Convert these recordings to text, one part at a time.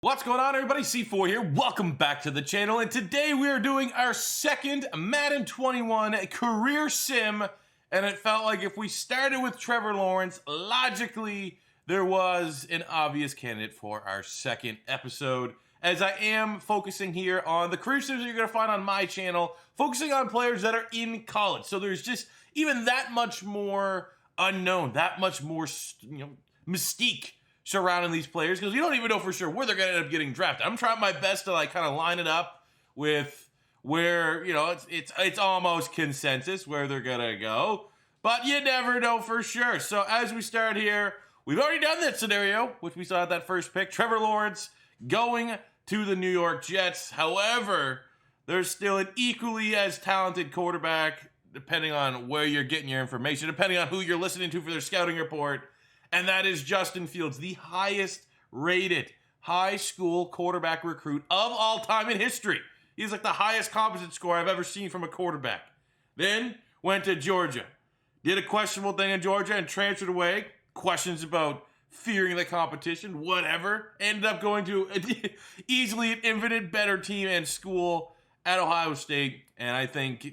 What's going on, everybody? C4 here. Welcome back to the channel, and today we are doing our second Madden 21 career sim, and it felt like if we started with Trevor Lawrence, logically there was an obvious candidate for our second episode, as I am focusing here on the career sims that you're going to find on my channel, focusing on players that are in college. So there's just even that much more unknown, that much more, mystique surrounding these players, because you don't even know for sure where they're going to end up getting drafted. I'm trying my best to kind of line it up with where, it's almost consensus where they're going to go, but you never know for sure. So as we start here, we've already done that scenario, which we saw at that first pick, Trevor Lawrence going to the New York Jets. However, there's still an equally as talented quarterback, depending on where you're getting your information, depending on who you're listening to for their scouting report. And that is Justin Fields, the highest rated high school quarterback recruit of all time in history. He's like the highest composite score I've ever seen from a quarterback. Then went to Georgia. Did a questionable thing in Georgia and transferred away. Questions about fearing the competition, whatever. Ended up going to easily an infinite better team and school at Ohio State. And I think,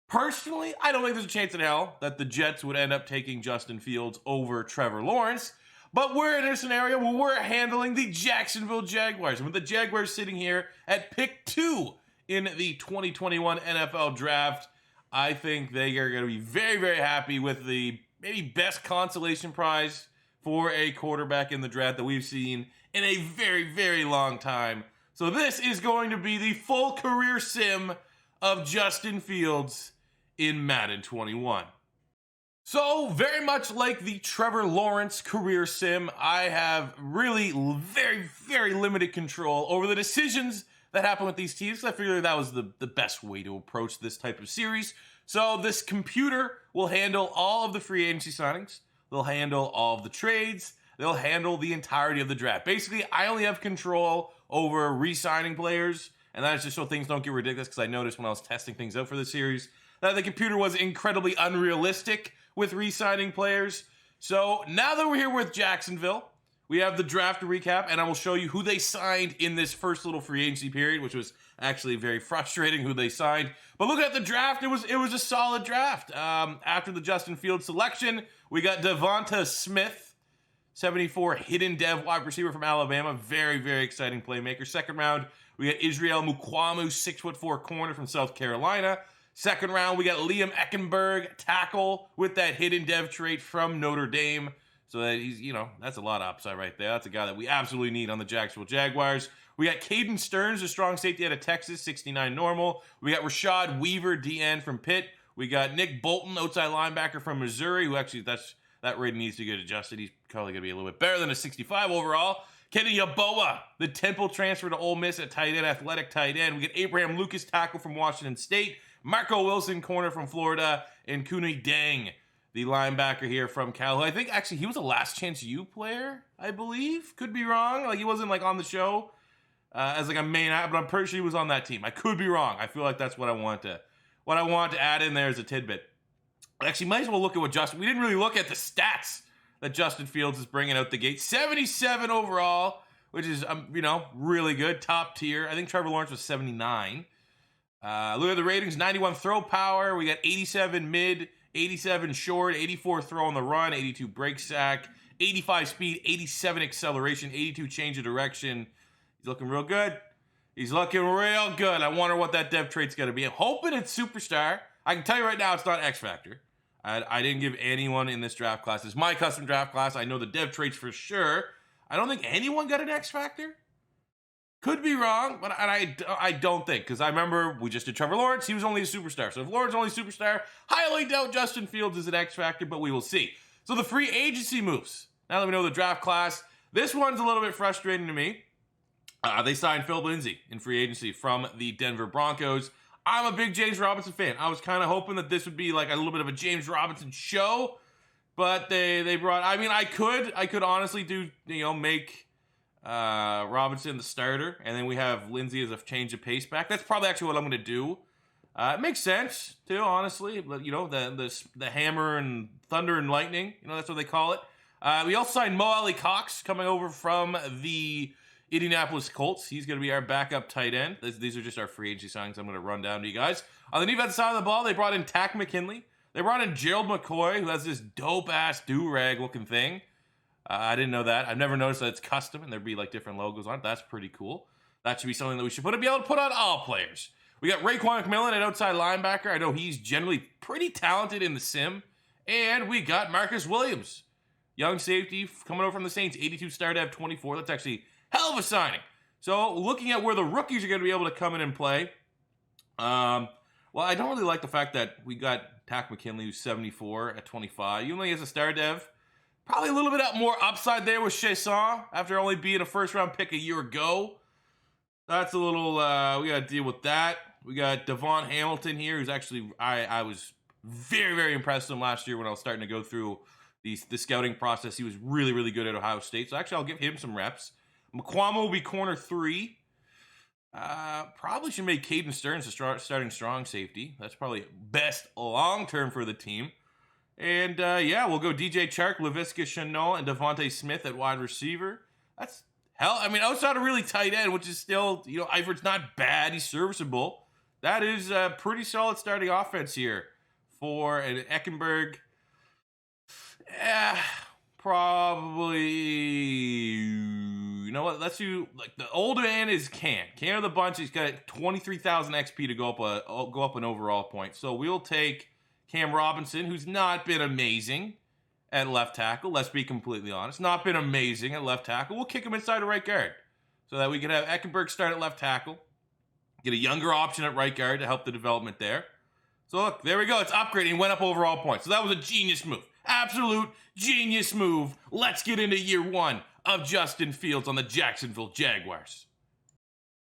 personally, I don't think there's a chance in hell that the Jets would end up taking Justin Fields over Trevor Lawrence. But we're in a scenario where we're handling the Jacksonville Jaguars. And with the Jaguars sitting here at pick 2 in the 2021 NFL Draft, I think they are going to be very, very happy with the maybe best consolation prize for a quarterback in the draft that we've seen in a very, very long time. So this is going to be the full career sim of Justin Fields in Madden 21. So, very much like the Trevor Lawrence career sim, I have really very, very limited control over the decisions that happen with these teams. I figured that was the best way to approach this type of series. So, this computer will handle all of the free agency signings. They'll handle all of the trades. They'll handle the entirety of the draft. Basically, I only have control over re-signing players, and that's just so things don't get ridiculous, because I noticed when I was testing things out for this series that the computer was incredibly unrealistic with re-signing players. So now that we're here with Jacksonville, we have the draft to recap, and I will show you who they signed in this first little free agency period, which was actually very frustrating who they signed. But looking at the draft, it was a solid draft. After the Justin Fields selection, we got Devonta Smith, 74 hidden dev wide receiver from Alabama. Very, very exciting playmaker. Second round, we got Israel Mukwamu, 6'4" corner from South Carolina. Second round, we got Liam Eckenberg, tackle with that hidden dev trait from Notre Dame. So that he's, that's a lot of upside right there. That's a guy that we absolutely need on the Jacksonville Jaguars. We got Caden Stearns, a strong safety out of Texas, 69 normal. We got Rashad Weaver, DN from Pitt. We got Nick Bolton, outside linebacker from Missouri, who actually, that rating needs to get adjusted. He's probably going to be a little bit better than a 65 overall. Kenny Yeboah, the Temple transfer to Ole Miss at tight end, athletic tight end. We got Abraham Lucas, tackle from Washington State. Marco Wilson, corner from Florida, and Kuni Deng, the linebacker here from Cal, who I think actually he was a Last Chance U player, I believe. Could be wrong. He wasn't on the show as a main, but I'm pretty sure he was on that team. I could be wrong. I feel like that's what I want to add in there as a tidbit. Actually, might as well look at what we didn't really look at the stats that Justin Fields is bringing out the gate. 77 overall, which is really good, top tier. I think Trevor Lawrence was 79. Look at the ratings, 91 throw power. We got 87 mid, 87 short, 84 throw on the run, 82 break sack, 85 speed, 87 acceleration, 82 change of direction. He's looking real good. I wonder what that dev trait's going to be. I'm hoping it's superstar. I can tell you right now it's not X Factor. I didn't give anyone in this draft class. It's my custom draft class. I know the dev traits for sure. I don't think anyone got an X Factor. Could be wrong, but I don't think, because I remember we just did Trevor Lawrence. He was only a superstar. So if Lawrence is only a superstar, highly doubt Justin Fields is an X factor, but we will see. So the free agency moves. Now that we know the draft class, this one's a little bit frustrating to me. They signed Phil Lindsay in free agency from the Denver Broncos. I'm a big James Robinson fan. I was kind of hoping that this would be a little bit of a James Robinson show, but they brought. I could honestly do make Robinson the starter, and then we have Lindsay as a change of pace back. That's probably actually what I'm going to do. It makes sense too, honestly. But the hammer and thunder and lightning, that's what they call it. We also signed Mo Ali Cox coming over from the Indianapolis Colts. He's going to be our backup tight end. These are just our free agency signings I'm going to run down to you guys. On the defensive side of the ball, they brought in Tack McKinley. They brought in Gerald McCoy, who has this dope-ass do-rag looking thing. I didn't know that. I've never noticed that it's custom and there'd be like different logos on it. That's pretty cool. That should be something that we should be able to put on all players. We got Raekwon McMillan at outside linebacker. I know he's generally pretty talented in the sim. And we got Marcus Williams, young safety coming over from the Saints, 82 star dev 24. That's actually hell of a signing. So looking at where the rookies are going to be able to come in and play, well, I don't really like the fact that we got Tack McKinley, who's 74 at 25. Even though he has a star dev, probably a little bit more upside there with Chesson after only being a first-round pick a year ago. That's a little, we got to deal with that. We got Devon Hamilton here, who's actually, I was very, very impressed with him last year when I was starting to go through the scouting process. He was really, really good at Ohio State. So actually, I'll give him some reps. McQuamo will be corner 3. Probably should make Caden Stearns a starting strong safety. That's probably best long-term for the team. And, yeah, we'll go DJ Chark, Laviska Shenault, and Devontae Smith at wide receiver. That's hell. I mean, outside of really tight end, which is still, you know, Eifert's not bad. He's serviceable. That is a pretty solid starting offense here for an Eckenberg. Probably, you know what? Let's do, like, the older man is Can. Can of the bunch, he's got 23,000 XP to go up an overall point. So we'll take Cam Robinson, who's not been amazing at left tackle. Let's be completely honest. Not been amazing at left tackle. We'll kick him inside to right guard so that we can have Eckenberg start at left tackle. Get a younger option at right guard to help the development there. So look, there we go. It's upgrading. Went up overall points. So that was a genius move. Absolute genius move. Let's get into year 1 of Justin Fields on the Jacksonville Jaguars.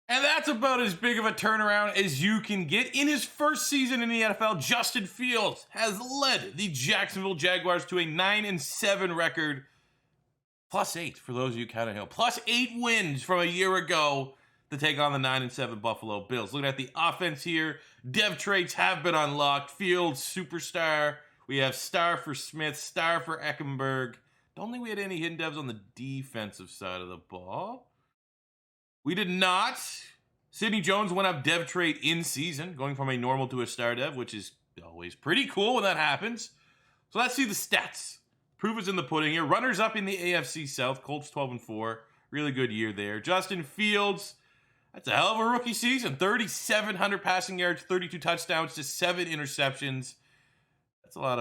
And that's about as big of a turnaround as you can get. In his first season in the NFL, Justin Fields has led the Jacksonville Jaguars to a 9-7 record. +8 for those of you counting him. +8 wins from a year ago to take on the 9-7 Buffalo Bills. Looking at the offense here, dev traits have been unlocked. Fields, superstar. We have star for Smith, star for Eckenberg. Don't think we had any hidden devs on the defensive side of the ball. We did not. Sidney Jones went up dev trait in season, going from a normal to a star dev, which is always pretty cool when that happens. So let's see the stats. Proof is in the pudding here. Runners up in the AFC South. Colts 12-4. Really good year there. Justin Fields, that's a hell of a rookie season. 3,700 passing yards, 32 touchdowns to 7 interceptions. That's a lot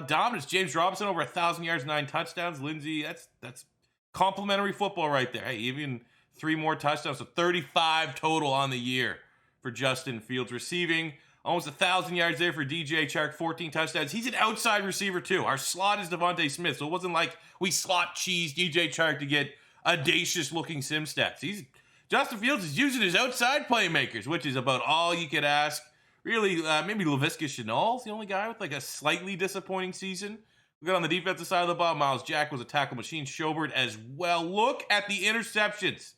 of dominance. James Robinson over 1,000 yards, 9 touchdowns. Lindsey, that's complimentary football right there. Hey, even 3 more touchdowns, so 35 total on the year for Justin Fields. Receiving almost 1,000 yards there for DJ Chark, 14 touchdowns. He's an outside receiver too. Our slot is Devontae Smith, so it wasn't like we slot cheese DJ Chark to get audacious looking sim stats. Justin Fields is using his outside playmakers, which is about all you could ask. Really, maybe Laviska Shenault's the only guy with like a slightly disappointing season. We got on the defensive side of the ball. Miles Jack was a tackle machine. Schobert as well. Look at the interceptions.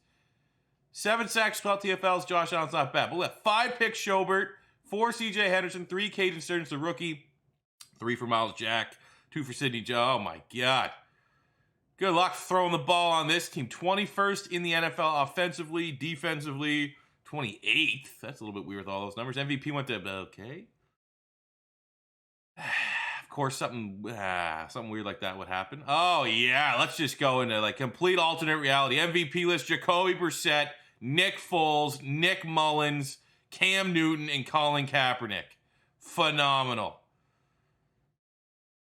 7 sacks, 12 TFLs. Josh Allen's not bad. But we got 5 picks Schobert, 4 CJ Henderson, 3 Caden Stearns, the rookie, 3 for Miles Jack, 2 for Sidney Joe. Oh my God. Good luck throwing the ball on this team. 21st in the NFL offensively, defensively, 28th. That's a little bit weird with all those numbers. MVP went to, okay. Of course, something weird like that would happen. Oh, yeah. Let's just go into like complete alternate reality. MVP list, Jacoby Brissett, Nick Foles, Nick Mullins, Cam Newton, and Colin Kaepernick. Phenomenal.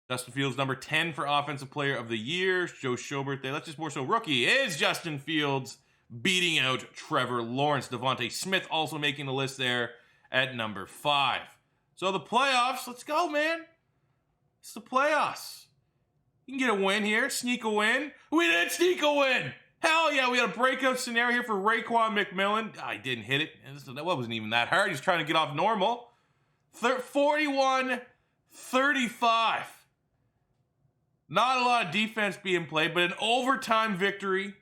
Justin Fields, number 10 for Offensive Player of the Year. Joe Schobert there. Let's just more so rookie is Justin Fields beating out Trevor Lawrence. Devontae Smith also making the list there at number 5. So the playoffs, let's go, man. It's the playoffs. You can get a win here, sneak a win. We did sneak a win. Hell yeah, we had a breakout scenario here for Raekwon McMillan. I didn't hit it. That wasn't even that hard. He's trying to get off normal. 41-35. Not a lot of defense being played, but an overtime victory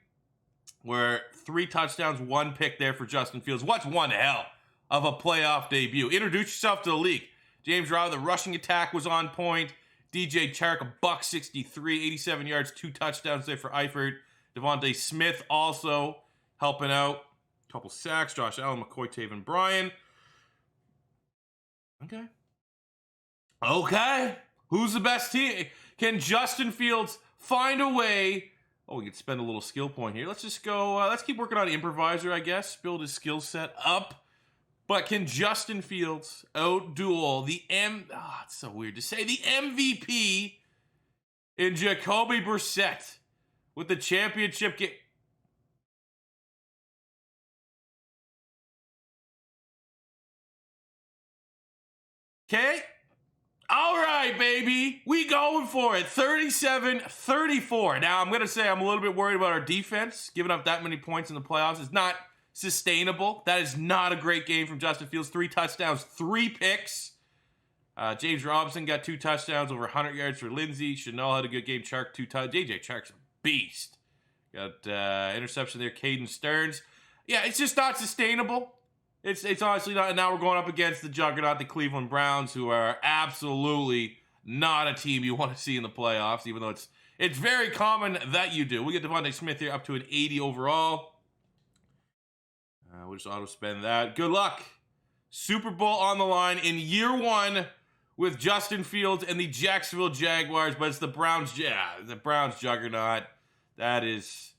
where 3 touchdowns, 1 pick there for Justin Fields. What's one hell of a playoff debut? Introduce yourself to the league. James Robinson, the rushing attack was on point. DJ Chark, $163, 87 yards, 2 touchdowns there for Eifert. Devontae Smith also helping out. Couple sacks. Josh Allen, McCoy, Taven Bryan. Okay. Who's the best team? Can Justin Fields find a way? Oh, we could spend a little skill point here. Let's just go. Let's keep working on improviser, I guess. Build his skill set up. But can Justin Fields outduel the it's so weird to say, the MVP in Jacoby Brissett with the championship game? Okay. All right, baby. We going for it. 37-34. Now, I'm going to say I'm a little bit worried about our defense. Giving up that many points in the playoffs is not sustainable. That is not a great game from Justin Fields. 3 touchdowns, 3 picks. James Robinson got 2 touchdowns, over 100 yards for Lindsey. Chanel had a good game. Chark, 2 touchdowns. JJ Chark's a beast. Got interception there. Caden Stearns. Yeah, it's just not sustainable. It's honestly not. And now we're going up against the juggernaut, the Cleveland Browns, who are absolutely not a team you want to see in the playoffs, even though it's very common that you do. We get Devontae Smith here up to an 80 overall. We'll just auto-spend that. Good luck. Super Bowl on the line in year 1 with Justin Fields and the Jacksonville Jaguars, but it's the Browns. Yeah, the Browns juggernaut. That's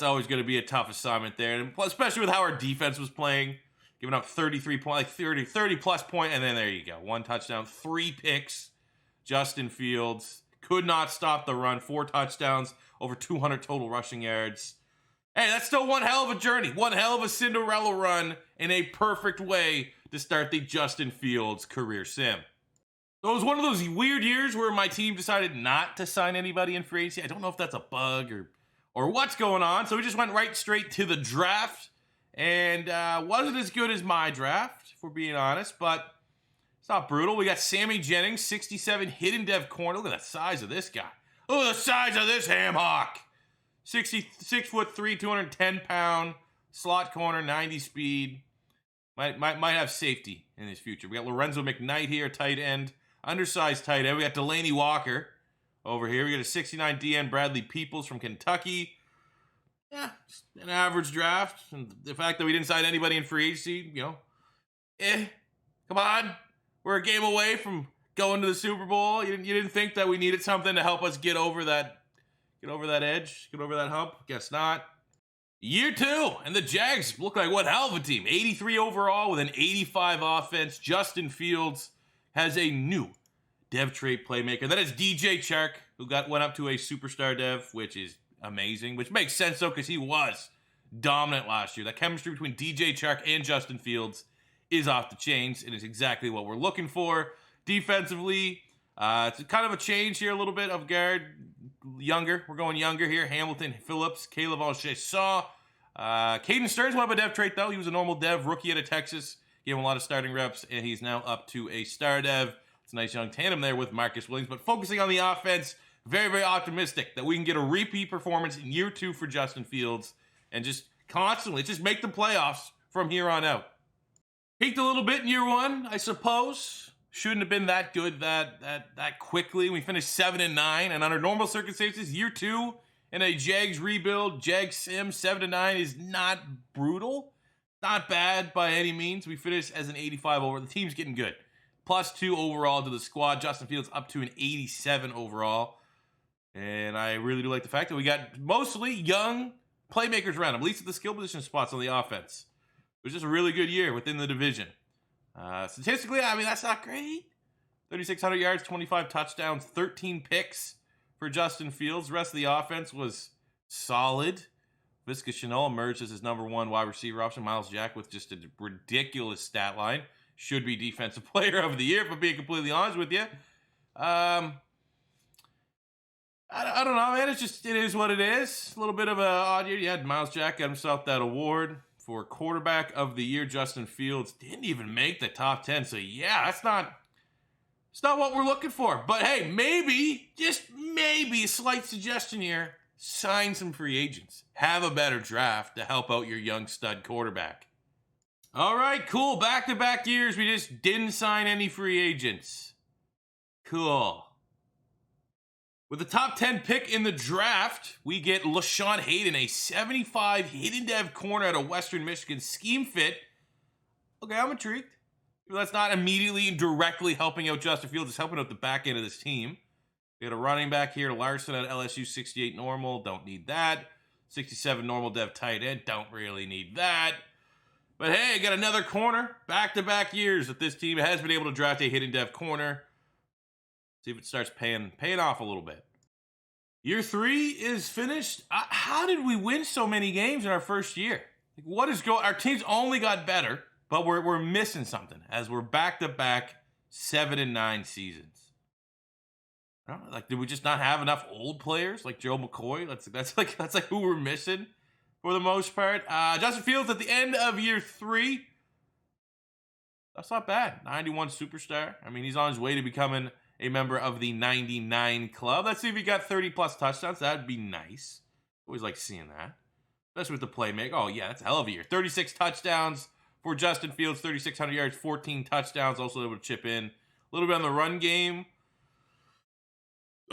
always going to be a tough assignment there, and especially with how our defense was playing. Giving up 33 points, like 30 plus point, and then there you go. 1 touchdown, 3 picks. Justin Fields could not stop the run. 4 touchdowns, over 200 total rushing yards. Hey, that's still one hell of a journey. One hell of a Cinderella run in a perfect way to start the Justin Fields career sim. So it was one of those weird years where my team decided not to sign anybody in free agency. I don't know if that's a bug or what's going on. So we just went right straight to the draft. And wasn't as good as my draft, if we're being honest, but it's not brutal. We got Sammy Jennings, 67, hidden dev corner. Look at the size of this guy. Look at the size of this ham hock. 6'3", 210-pound, slot corner, 90 speed. Might have safety in his future. We got Lorenzo McKnight here, tight end. Undersized tight end. We got Delaney Walker over here. We got a 69 DN Bradley Peoples from Kentucky. Yeah, an average draft. And the fact that we didn't sign anybody in free agency, come on. We're a game away from going to the Super Bowl. You didn't think that we needed something to help us get over that edge, get over that hump? Guess not. Year 2, and the Jags look like one hell of a team. 83 overall with an 85 offense. Justin Fields has a new dev trait playmaker. That is DJ Chark, who went up to a superstar dev, which is amazing, which makes sense though because he was dominant last year. That chemistry between DJ Chark and Justin Fields is off the chains and is exactly what we're looking for. Defensively, it's kind of a change here, a little bit of guard, younger. We're going younger here. Hamilton, Phillips, Caleb Alshay-Saw. Caden Stearns went up a dev trait though. He was a normal dev, rookie out of Texas. Gave him a lot of starting reps, and he's now up to a star dev. It's a nice young tandem there with Marcus Williams, but focusing on the offense, very, very optimistic that we can get a repeat performance in year 2 for Justin Fields and just constantly just make the playoffs from here on out. Peaked a little bit in year 1, I suppose. Shouldn't have been that good that quickly. We finished 7-9, and under normal circumstances, year 2 in a Jags rebuild, Jags sim, 7-9 is not brutal. Not bad by any means. We finished as an 85 over. The team's getting good. +2 overall to the squad. Justin Fields up to an 87 overall. And I really do like the fact that we got mostly young playmakers around him, at least at the skill position spots on the offense. It was just a really good year within the division. Statistically, I mean, that's not great. 3,600 yards, 25 touchdowns, 13 picks for Justin Fields. The rest of the offense was solid. Visca Chanel emerged as his number 1 wide receiver option. Miles Jack with just a ridiculous stat line. Should be defensive player of the year, if I'm being completely honest with you. I don't know, man. It is what it is. A little bit of an odd year. You had Miles Jack got himself that award for quarterback of the year. Justin Fields didn't even make the top 10. So yeah, it's not what we're looking for. But hey, maybe, just maybe, a slight suggestion here. Sign some free agents. Have a better draft to help out your young stud quarterback. All right, cool. Back-to-back years, we just didn't sign any free agents. Cool. With the top 10 pick in the draft, we get LaShawn Hayden, a 75 hidden dev corner out of Western Michigan. Scheme fit. Okay, I'm intrigued. That's not immediately and directly helping out Justin Fields. It's helping out the back end of this team. We got a running back here, Larson at LSU, 68 normal. Don't need that. 67 normal dev tight end. Don't really need that. But hey, got another corner. Back-to-back years that this team has been able to draft a hidden dev corner. See if it starts paying off a little bit. Year 3 is finished. How did we win so many games in our first year? Like, what is going? Our team's only got better, but we're missing something as we're back-to-back 7-9 seasons. I don't know, like, did we just not have enough old players like Joe McCoy? That's like who we're missing for the most part. Justin Fields at the end of year 3. That's not bad. 91 superstar. I mean, he's on his way to becoming a member of the 99 club. Let's see if he got 30-plus touchdowns. That'd be nice. Always like seeing that. Especially with the playmaker. Oh, yeah, that's a hell of a year. 36 touchdowns for Justin Fields. 3,600 yards, 14 touchdowns. Also able to chip in a little bit on the run game.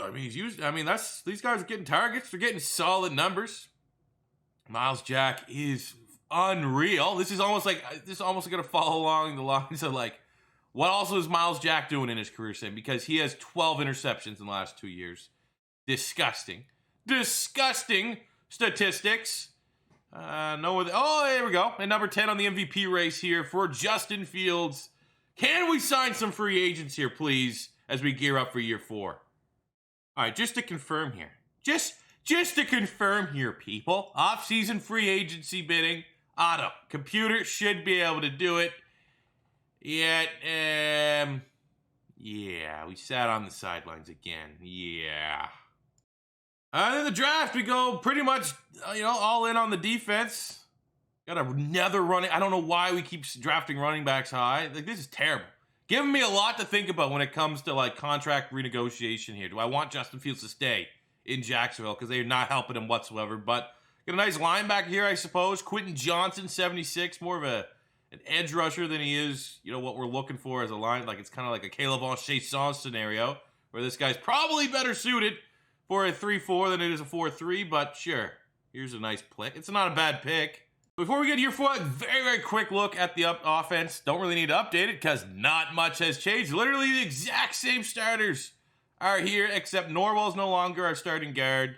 I mean, these guys are getting targets. They're getting solid numbers. Miles Jack is unreal. This is almost going to follow along the lines of, like, what also is Miles Jack doing in his career, Sam? Because he has 12 interceptions in the last 2 years. Disgusting. Disgusting statistics. There we go. And number 10 on the MVP race here for Justin Fields. Can we sign some free agents here, please, as we gear up for year 4? All right, just to confirm here. Just to confirm here, people. Off-season free agency bidding. Auto. Computer should be able to do it. Yet, yeah, we sat on the sidelines again. Yeah. In the draft, we go pretty much, all in on the defense. Got another running. I don't know why we keep drafting running backs high. Like, this is terrible. Giving me a lot to think about when it comes to, like, contract renegotiation here. Do I want Justin Fields to stay in Jacksonville? Because they're not helping him whatsoever. But got a nice linebacker here, I suppose. Quentin Johnson, 76, more of an edge rusher than he is, what we're looking for as a line. Like, it's kind of like a Caleb Chasson scenario where this guy's probably better suited for a 3-4 than it is a 4-3, but sure. Here's a nice pick. It's not a bad pick. Before we get here for a very, very quick look at the offense, don't really need to update it because not much has changed. Literally the exact same starters are here, except Norwell's no longer our starting guard.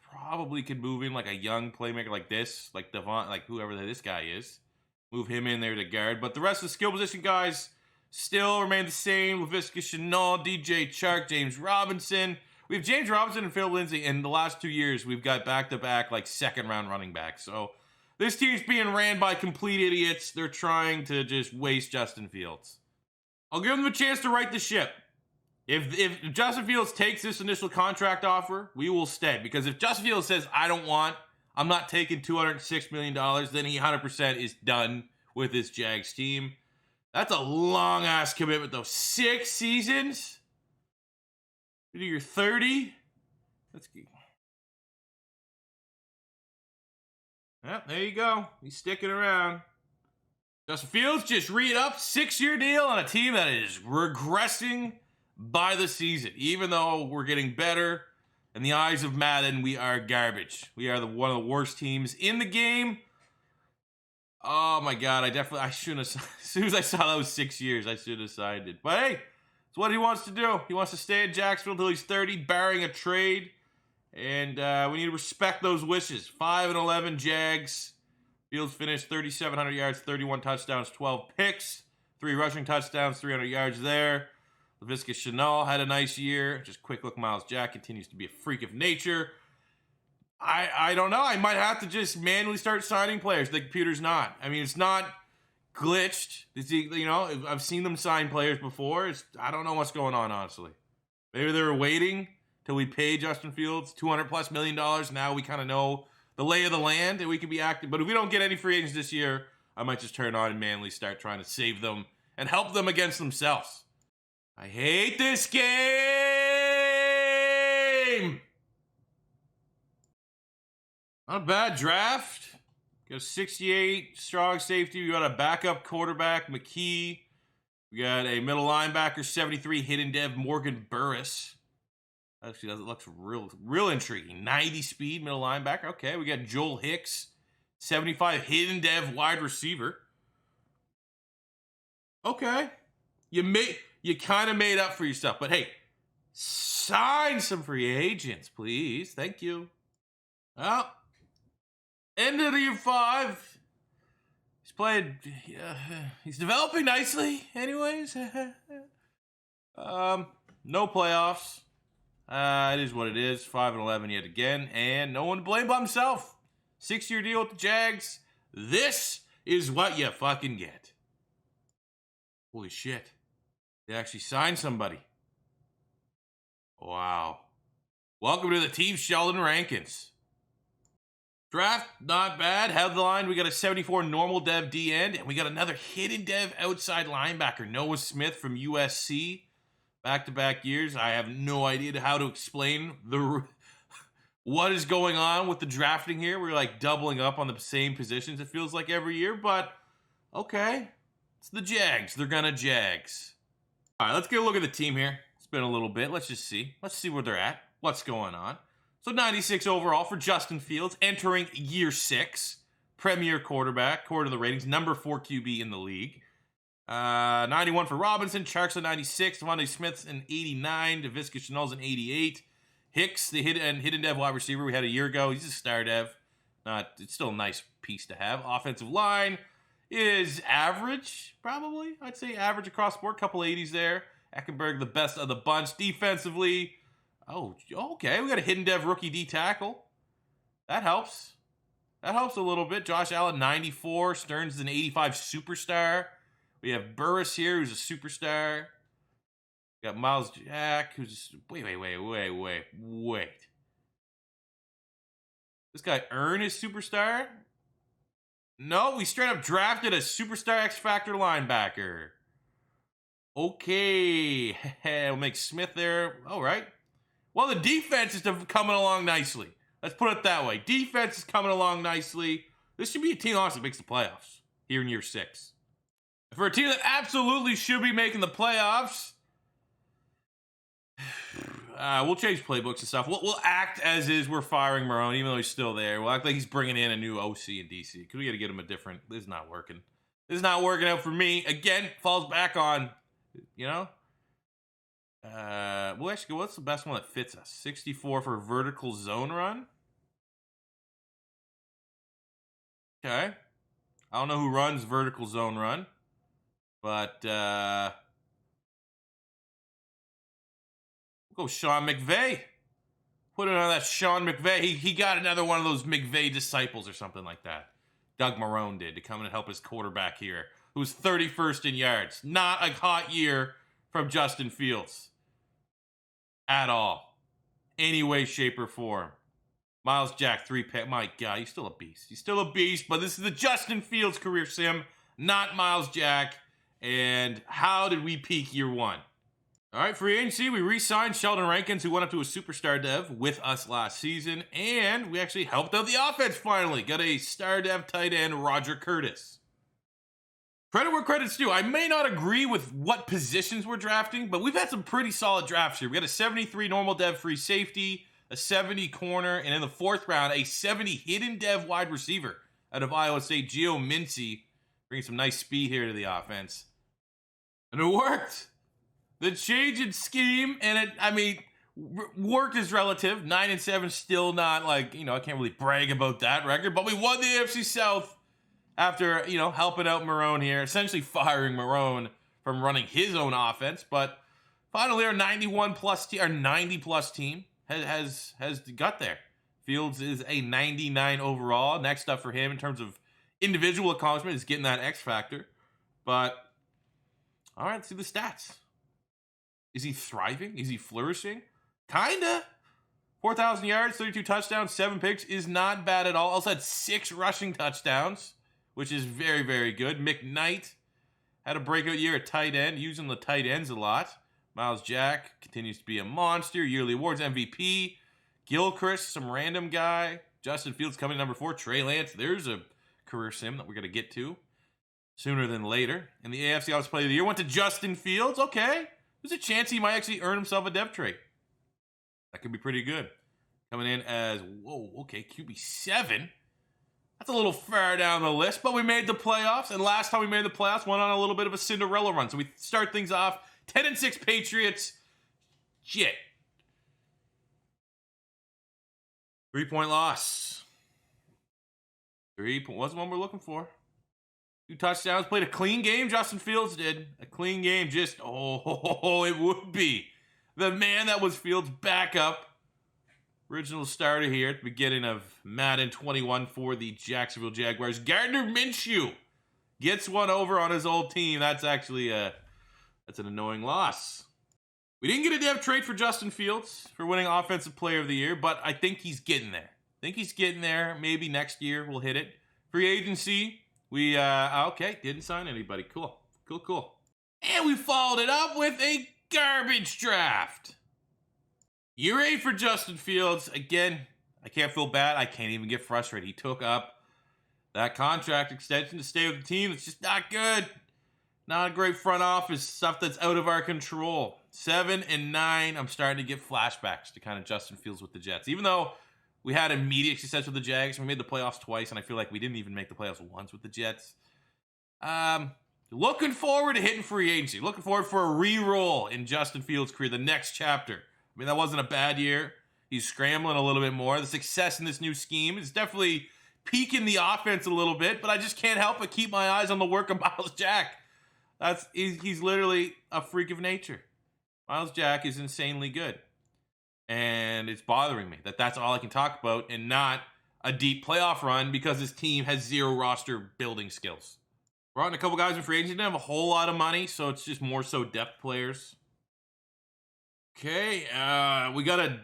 Probably could move in like a young playmaker like this, like Devon, like whoever this guy is. Move him in there to guard. But the rest of the skill position guys still remain the same. Laviska Shenault, DJ Chark, James Robinson. We have James Robinson and Phil Lindsay. In the last 2 years, we've got back-to-back, like, second-round running backs. So this team's being ran by complete idiots. They're trying to just waste Justin Fields. I'll give them a chance to right the ship. If Justin Fields takes this initial contract offer, we will stay. Because if Justin Fields says, I'm not taking $206 million, then he 100% is done with this Jags team. That's a long-ass commitment, though. 6 seasons? You're 30? That's good. Yeah, there you go. He's sticking around. Justin Fields just re-upped 6-year deal on a team that is regressing by the season. Even though we're getting better, in the eyes of Madden, we are garbage. We are one of the worst teams in the game. Oh my God, I shouldn't have. As soon as I saw that was 6 years, I should have signed it. But hey, it's what he wants to do. He wants to stay in Jacksonville until he's 30, barring a trade. And we need to respect those wishes. 5-11 Jags. Fields finished 3,700 yards, 31 touchdowns, 12 picks, 3 rushing touchdowns, 300 yards there. Laviska Shenault had a nice year. Just quick look, Miles Jack continues to be a freak of nature. I don't know. I might have to just manually start signing players. The computer's not. I mean, it's not glitched. I've seen them sign players before. I don't know what's going on, honestly. Maybe they were waiting till we pay Justin Fields $200+ million. Now we kind of know the lay of the land and we can be active. But if we don't get any free agents this year, I might just turn on and manually start trying to save them and help them against themselves. I hate this game. Not a bad draft. Got a 68 strong safety. We got a backup quarterback, McKee. We got a middle linebacker, 73, hidden dev, Morgan Burris. Actually, that looks real intriguing. 90 speed, middle linebacker. Okay, we got Joel Hicks, 75, hidden dev, wide receiver. Okay. You kind of made up for yourself, but hey, sign some free agents, please. Thank you. Well, end of the year 5. He's played. He's developing nicely. Anyways, no playoffs. It is what it is. 5-11 yet again, and no one to blame but himself. 6-year deal with the Jags. This is what you fucking get. Holy shit! They actually signed somebody. Wow. Welcome to the team, Sheldon Rankins. Draft, not bad. Headline, we got a 74 normal dev D end, and we got another hidden dev outside linebacker, Noah Smith from USC. Back-to-back years. I have no idea how to explain what is going on with the drafting here. We're like doubling up on the same positions, it feels like, every year, but okay. It's the Jags. They're gonna Jags. All right, let's get a look at the team here. It's been a little bit. Let's just see. Let's see where they're at. What's going on? So 96 overall for Justin Fields, entering year 6. Premier quarterback, according to the ratings, number 4 QB in the league. 91 for Robinson, Charks at 96, Devontae Smith's an 89, DeVisca Chenault's an 88. Hicks, the hidden dev wide receiver we had a year ago, he's a star dev. It's still a nice piece to have. Offensive line is average, probably. I'd say average across the board. Couple 80s there. Eckenberg, the best of the bunch. Defensively, oh, okay. We got a hidden dev rookie D tackle. That helps. That helps a little bit. Josh Allen, 94. Stearns is an 85 superstar. We have Burris here, who's a superstar. We got Miles Jack, who's just, wait. This guy earned his superstar? No, we straight up drafted a superstar X Factor linebacker. Okay, we'll make Smith there. All right. Well, the defense is coming along nicely. Let's put it that way. Defense is coming along nicely. This should be a team, honestly, that makes the playoffs here in year 6. For a team that absolutely should be making the playoffs, we'll change playbooks and stuff. We'll act as is we're firing Marone, even though he's still there. We'll act like he's bringing in a new OC in DC, because we got to get him a different. This is not working. This is not working out for me. Again, falls back on, well, actually, what's the best one that fits us? 64 for vertical zone run. Okay. I don't know who runs vertical zone run, but we'll go Sean McVay. Put it on that Sean McVay. He got another one of those McVay disciples or something like that. Doug Marone did, to come in and help his quarterback here, who's 31st in yards. Not a hot year from Justin Fields at all. Any way, shape, or form. Miles Jack, 3 pick. My God, he's still a beast. He's still a beast, but this is the Justin Fields career sim, not Miles Jack. And how did we peak year 1? All right, free agency, we re-signed Sheldon Rankins, who went up to a superstar dev with us last season, and we actually helped out the offense finally. Got a star dev tight end, Roger Curtis. Credit where credit's due. I may not agree with what positions we're drafting, but we've had some pretty solid drafts here. We got a 73 normal dev free safety, a 70 corner, and in the 4th round, a 70 hidden dev wide receiver out of Iowa State, Gio Mincy, bringing some nice speed here to the offense. And it worked. The change in scheme, and work is relative. 9-7, still not like, I can't really brag about that record, but we won the AFC South after, helping out Marone here, essentially firing Marone from running his own offense. But finally, our 90-plus team has got there. Fields is a 99 overall. Next up for him in terms of individual accomplishment is getting that X factor. But all right, let's see the stats. Is he thriving? Is he flourishing? Kinda. 4,000 yards, 32 touchdowns, 7 picks is not bad at all. Also had 6 rushing touchdowns, which is very, very good. McKnight had a breakout year at tight end, using the tight ends a lot. Miles Jack continues to be a monster. Yearly awards, MVP. Gilchrist, some random guy. Justin Fields coming in number 4. Trey Lance, there's a career sim that we're going to get to. sooner than later. And the AFC Offensive Player of the Year went to Justin Fields. Okay. There's a chance he might actually earn himself a dev trade. That could be pretty good. Coming in as, whoa, okay, QB7. That's a little far down the list, but we made the playoffs. And last time we made the playoffs, went on a little bit of a Cinderella run. So we start things off 10-6 Patriots. Shit. 3-point loss. What's the one we're looking for? 2 touchdowns. Played a clean game. Justin Fields did. A clean game. Just, it would be. The man that was Fields' backup. Original starter here at the beginning of Madden 21 for the Jacksonville Jaguars. Gardner Minshew gets one over on his old team. That's actually that's an annoying loss. We didn't get a dev trade for Justin Fields for winning Offensive Player of the Year, but I think he's getting there. Maybe next year we'll hit it. Free agency, we, okay, didn't sign anybody. Cool. And we followed it up with a garbage draft. Year 8 for Justin Fields. Again, I can't feel bad. I can't even get frustrated. He took up that contract extension to stay with the team. It's just not good. Not a great front office. Stuff that's out of our control. 7 and 9. I'm starting to get flashbacks to kind of Justin Fields with the Jets. Even though we had immediate success with the Jags. We made the playoffs twice, and I feel like we didn't even make the playoffs once with the Jets. Looking forward to hitting free agency. Looking forward for a re-roll in Justin Fields' career, the next chapter. I mean, that wasn't a bad year. He's scrambling a little bit more. The success in this new scheme is definitely peaking the offense a little bit, but I just can't help but keep my eyes on the work of Miles Jack. He's literally a freak of nature. Miles Jack is insanely good. And it's bothering me that that's all I can talk about and not a deep playoff run because his team has 0 roster building skills. Brought in a couple guys in free agency. Didn't have a whole lot of money, so it's just more so depth players. Okay, we got a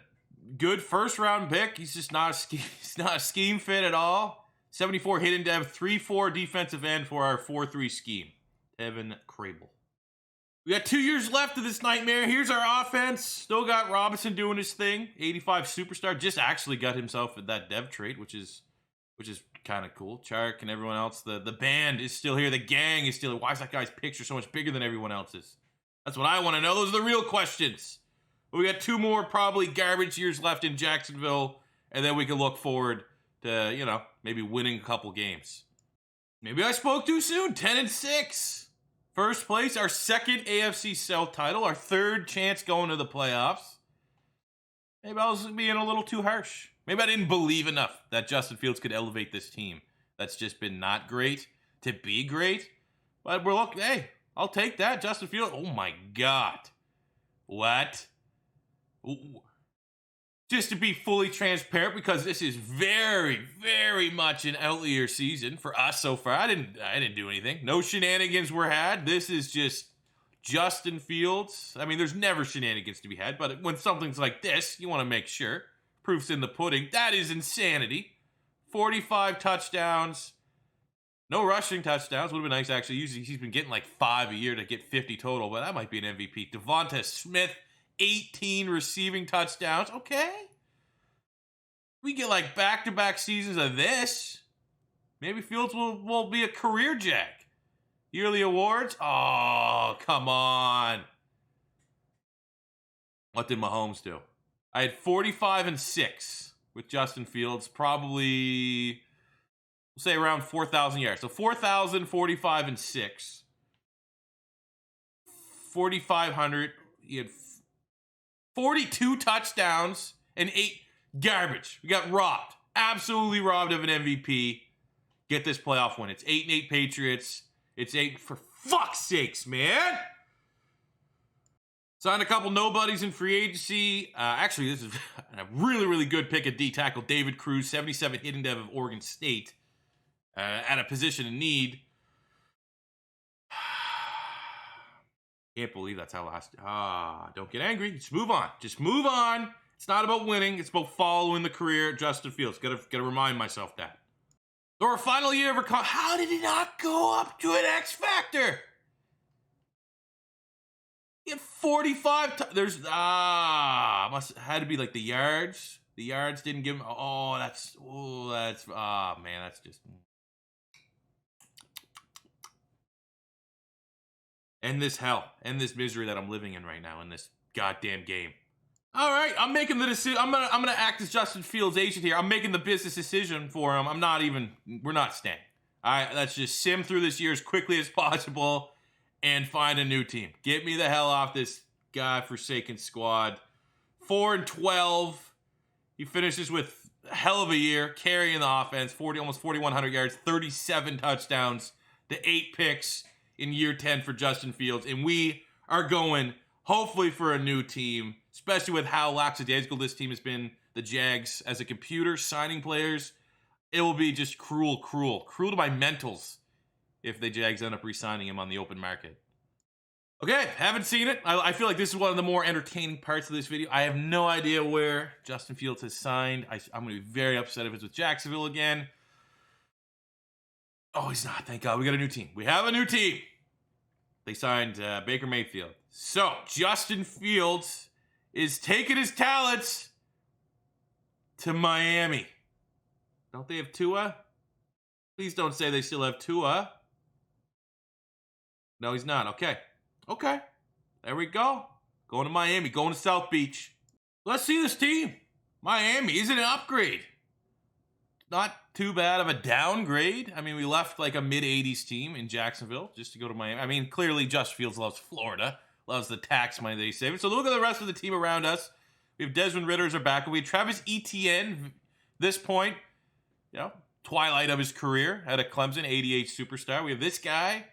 good first-round pick. He's just not a scheme fit at all. 74 hidden dev, 3-4 defensive end for our 4-3 scheme. Evan Crable. We got 2 years left of this nightmare. Here's our offense. Still got Robinson doing his thing. 85 superstar. Just actually got himself that dev trade, which is kind of cool. Chark and everyone else. The band is still here. The gang is still here. Why is that guy's picture so much bigger than everyone else's? That's what I want to know. Those are the real questions. We got 2 more probably garbage years left in Jacksonville, and then we can look forward to, maybe winning a couple games. Maybe I spoke too soon. 10-6. First place, our second AFC South title, our 3rd chance going to the playoffs. Maybe I was being a little too harsh. Maybe I didn't believe enough that Justin Fields could elevate this team. That's just been not great to be great. But we're looking, hey, I'll take that. Justin Fields, oh my God. What? Just to be fully transparent, because this is very, very much an outlier season for us so far. I didn't do anything. No shenanigans were had. This is just Justin Fields. I mean, there's never shenanigans to be had, but when something's like this, you want to make sure. Proof's in the pudding. That is insanity. 45 touchdowns. No rushing touchdowns. Would have been nice, actually. Usually he's been getting like 5 a year to get 50 total, but that might be an MVP. Devonta Smith, 18 receiving touchdowns. Okay. We get like back-to-back seasons of this. Maybe Fields will be a career Jack. Yearly awards? Oh, come on. What did Mahomes do? I had 45-6 with Justin Fields. Probably, we'll say around 4,000 yards. So 4,000, 45-6. 4,500. He had 42 touchdowns and 8 garbage. We got robbed. Absolutely robbed of an MVP. Get this playoff win. It's 8-8 Patriots. It's 8 for fuck's sakes, man. Signed a couple nobodies in free agency. Actually, this is a really, really good pick at D tackle. David Cruz, 77 hidden dev of Oregon State. At a position in need. Can't believe that's how last. Don't get angry. Just move on. Just move on. It's not about winning. It's about following the career of Justin Fields. Gotta remind myself that. So our final year of our how did it not go up to an X Factor? He had 45. There's must had to be like the yards. The yards didn't give him. Man, that's just. End this hell. End this misery that I'm living in right now in this goddamn game. All right, I'm making the decision. I'm gonna act as Justin Fields' agent here. I'm making the business decision for him. We're not staying. All right, let's just sim through this year as quickly as possible and find a new team. Get me the hell off this godforsaken squad. 4-12. He finishes with a hell of a year, carrying the offense, almost 4,100 yards, 37 touchdowns, to 8 picks in year 10 for Justin Fields. And we are going, hopefully, for a new team, especially with how lackadaisical this team has been, the Jags, as a computer, signing players. It will be just cruel to my mentals if the Jags end up re-signing him on the open market. Okay, haven't seen it. I feel like this is one of the more entertaining parts of this video. I have no idea where Justin Fields has signed. I'm going to be very upset if it's with Jacksonville again. Oh, he's not. Thank God. We got a new team. We have a new team. They signed Baker Mayfield. So, Justin Fields is taking his talents to Miami. Don't they have Tua? Please don't say they still have Tua. No, he's not. Okay. There we go. Going to Miami. Going to South Beach. Let's see this team. Miami. Is it an upgrade? Not too bad of a downgrade. I mean, we left like a mid-80s team in Jacksonville just to go to Miami. I mean, clearly Justin Fields loves Florida. Loves the tax money that he's saving. So look at the rest of the team around us. We have Desmond Ridder as our backup. We have Travis Etienne. This point, twilight of his career. Had a Clemson 88 superstar. We have this guy,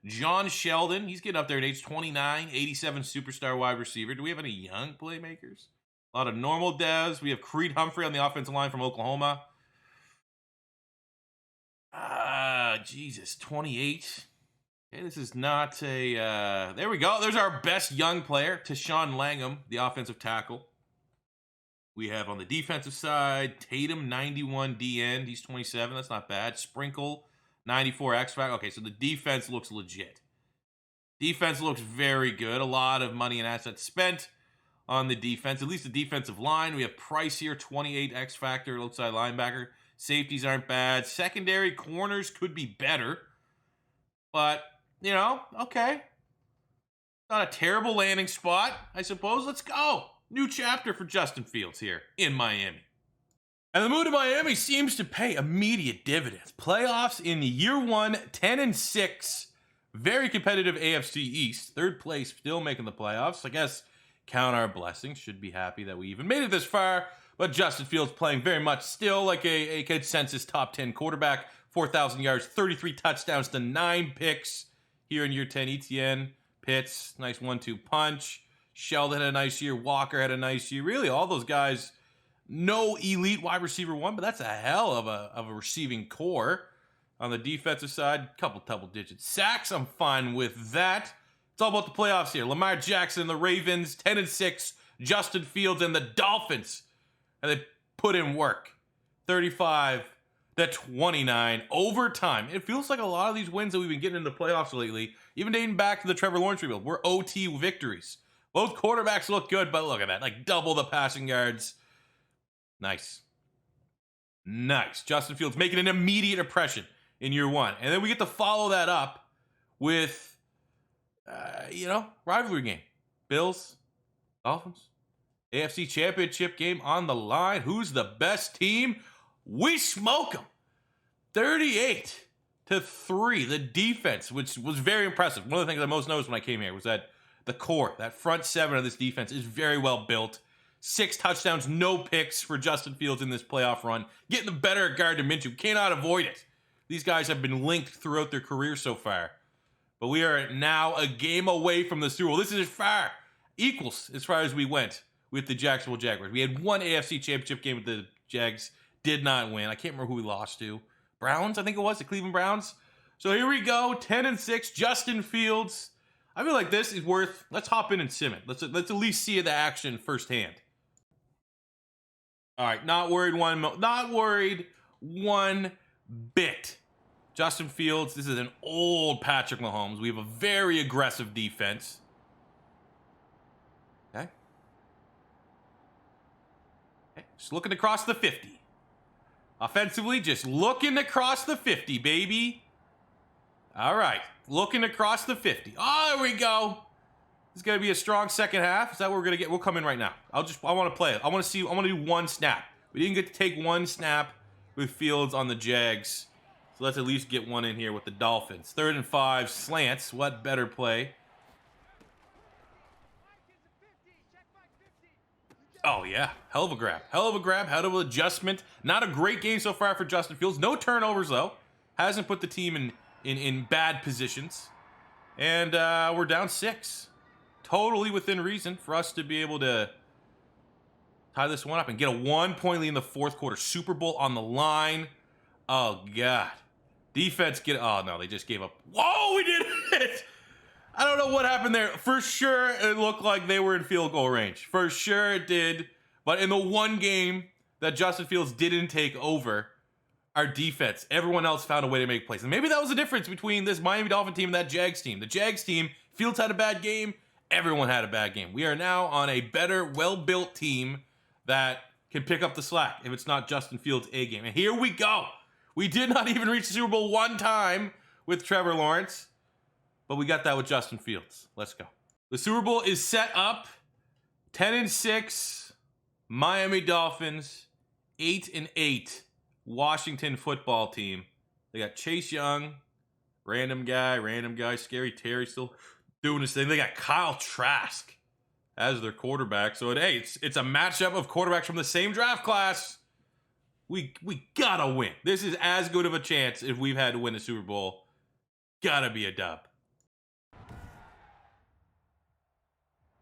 John Sheldon. He's getting up there at age 29. 87 superstar wide receiver. Do we have any young playmakers? A lot of normal devs. We have Creed Humphrey on the offensive line from Oklahoma. Jesus, 28. Okay, this is not a... there we go. There's our best young player, Tashawn Langham, the offensive tackle. We have on the defensive side, Tatum, 91 D-end. He's 27. That's not bad. Sprinkle, 94 X-Factor. Okay, so the defense looks legit. Defense looks very good. A lot of money and assets spent on the defense, at least the defensive line. We have Price here, 28 X-Factor, outside linebacker. Safeties aren't bad. Secondary corners could be better. But, okay. Not a terrible landing spot, I suppose. Let's go. New chapter for Justin Fields here in Miami. And the move to Miami seems to pay immediate dividends. Playoffs in year 1, 10-6. Very competitive AFC East. Third place, still making the playoffs. I guess count our blessings. Should be happy that we even made it this far. But Justin Fields playing very much still like a consensus top 10 quarterback. 4,000 yards, 33 touchdowns to 9 picks here in year 10. Etienne, Pitts, nice 1-2 punch. Sheldon had a nice year. Walker had a nice year. Really, all those guys, no elite wide receiver one, but that's a hell of a receiving core. On the defensive side, couple double-digit sacks. I'm fine with that. It's all about the playoffs here. Lamar Jackson, the Ravens, 10-6. Justin Fields and the Dolphins. And they put in work. 35-29 overtime. It feels like a lot of these wins that we've been getting in the playoffs lately, even dating back to the Trevor Lawrence rebuild, were OT victories. Both quarterbacks look good, but look at that. Like double the passing yards. Nice. Justin Fields making an immediate impression in year 1. And then we get to follow that up with, rivalry game. Bills, Dolphins, AFC Championship game on the line. Who's the best team? We smoke them. 38-3. The defense, which was very impressive. One of the things I most noticed when I came here was that the core, that front seven of this defense is very well built. 6 touchdowns, no picks for Justin Fields in this playoff run. Getting the better at guard to Minshew. Cannot avoid it. These guys have been linked throughout their career so far. But we are now a game away from the Super Bowl. This is equals as far as we went with the Jacksonville Jaguars. We had one AFC Championship game with the Jags. Did not win. I can't remember who we lost to. Browns, I think it was. The Cleveland Browns. So here we go. 10-6. Justin Fields. I feel like this is worth... Let's hop in and sim it. Let's at least see the action firsthand. All right. Not worried one bit. Justin Fields. This is an old Patrick Mahomes. We have a very aggressive defense. Okay. Just looking across the 50. Offensively, just looking across the 50, baby. All right, looking across the 50. Oh, there we go. This is gonna be a strong second half. Is that what we're gonna get? We'll come in right now. I want to play it. I want to do one snap. We didn't get to take one snap with Fields on the Jags. So let's at least get one in here with the Dolphins. 3rd and 5, slants. What better play? Oh, yeah. Hell of a grab. Hell of a grab. Hell of an adjustment. Not a great game so far for Justin Fields. No turnovers, though. Hasn't put the team in bad positions. And we're down 6. Totally within reason for us to be able to tie this one up and get a 1-point lead in the 4th quarter. Super Bowl on the line. Oh, God. Defense oh, no, they just gave up. Whoa, we did it! I don't know what happened there. For sure, it looked like they were in field goal range. For sure it did. But in the one game that Justin Fields didn't take over, our defense, everyone else found a way to make plays. And maybe that was the difference between this Miami Dolphin team and that Jags team. The Jags team, Fields had a bad game. Everyone had a bad game. We are now on a better, well-built team that can pick up the slack if it's not Justin Fields' A game. And here we go. We did not even reach the Super Bowl one time with Trevor Lawrence, but we got that with Justin Fields. Let's go. The Super Bowl is set up. 10-6, Miami Dolphins. 8-8, Washington football team. They got Chase Young, random guy, Scary Terry still doing his thing. They got Kyle Trask as their quarterback. So it's a matchup of quarterbacks from the same draft class. We gotta win. This is as good of a chance if we've had to win the Super Bowl. Gotta be a dub.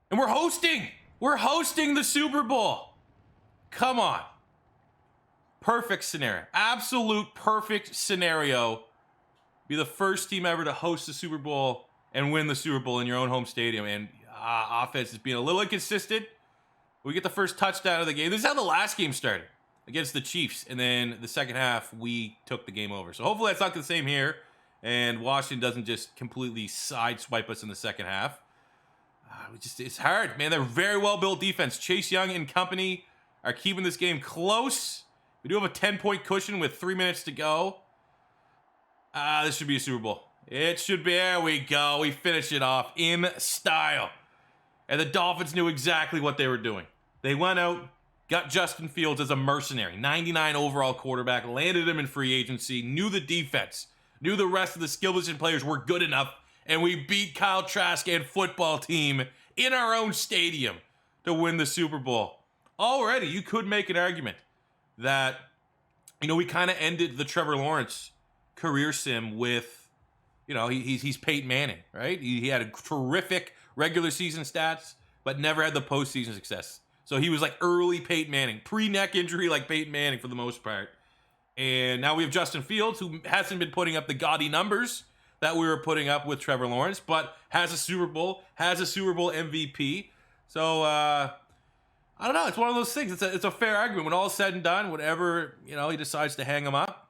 And we're hosting. We're hosting the Super Bowl. Come on. Perfect scenario. Absolute perfect scenario. Be the first team ever to host the Super Bowl and win the Super Bowl in your own home stadium. And offense is being a little inconsistent. We get the first touchdown of the game. This is how the last game started against the Chiefs. And then the second half, we took the game over. So hopefully that's not the same here. And Washington doesn't just completely sideswipe us in the second half. It's hard, man. They're very well-built defense. Chase Young and company are keeping this game close. We do have a 10-point cushion with 3 minutes to go. This should be a Super Bowl. It should be. There we go. We finish it off in style. And the Dolphins knew exactly what they were doing. They went out, got Justin Fields as a mercenary, 99 overall quarterback, landed him in free agency, knew the defense, knew the rest of the skill position players were good enough, and we beat Kyle Trask and football team in our own stadium to win the Super Bowl. Already, you could make an argument that, we kind of ended the Trevor Lawrence career sim with, he's Peyton Manning, right? He had a terrific regular season stats, but never had the postseason success. So he was like early Peyton Manning, pre-neck injury like Peyton Manning for the most part. And now we have Justin Fields, who hasn't been putting up the gaudy numbers that we were putting up with Trevor Lawrence, but has a Super Bowl, has a Super Bowl MVP. So, I don't know. It's one of those things. It's a fair argument. When all is said and done, whatever, he decides to hang him up,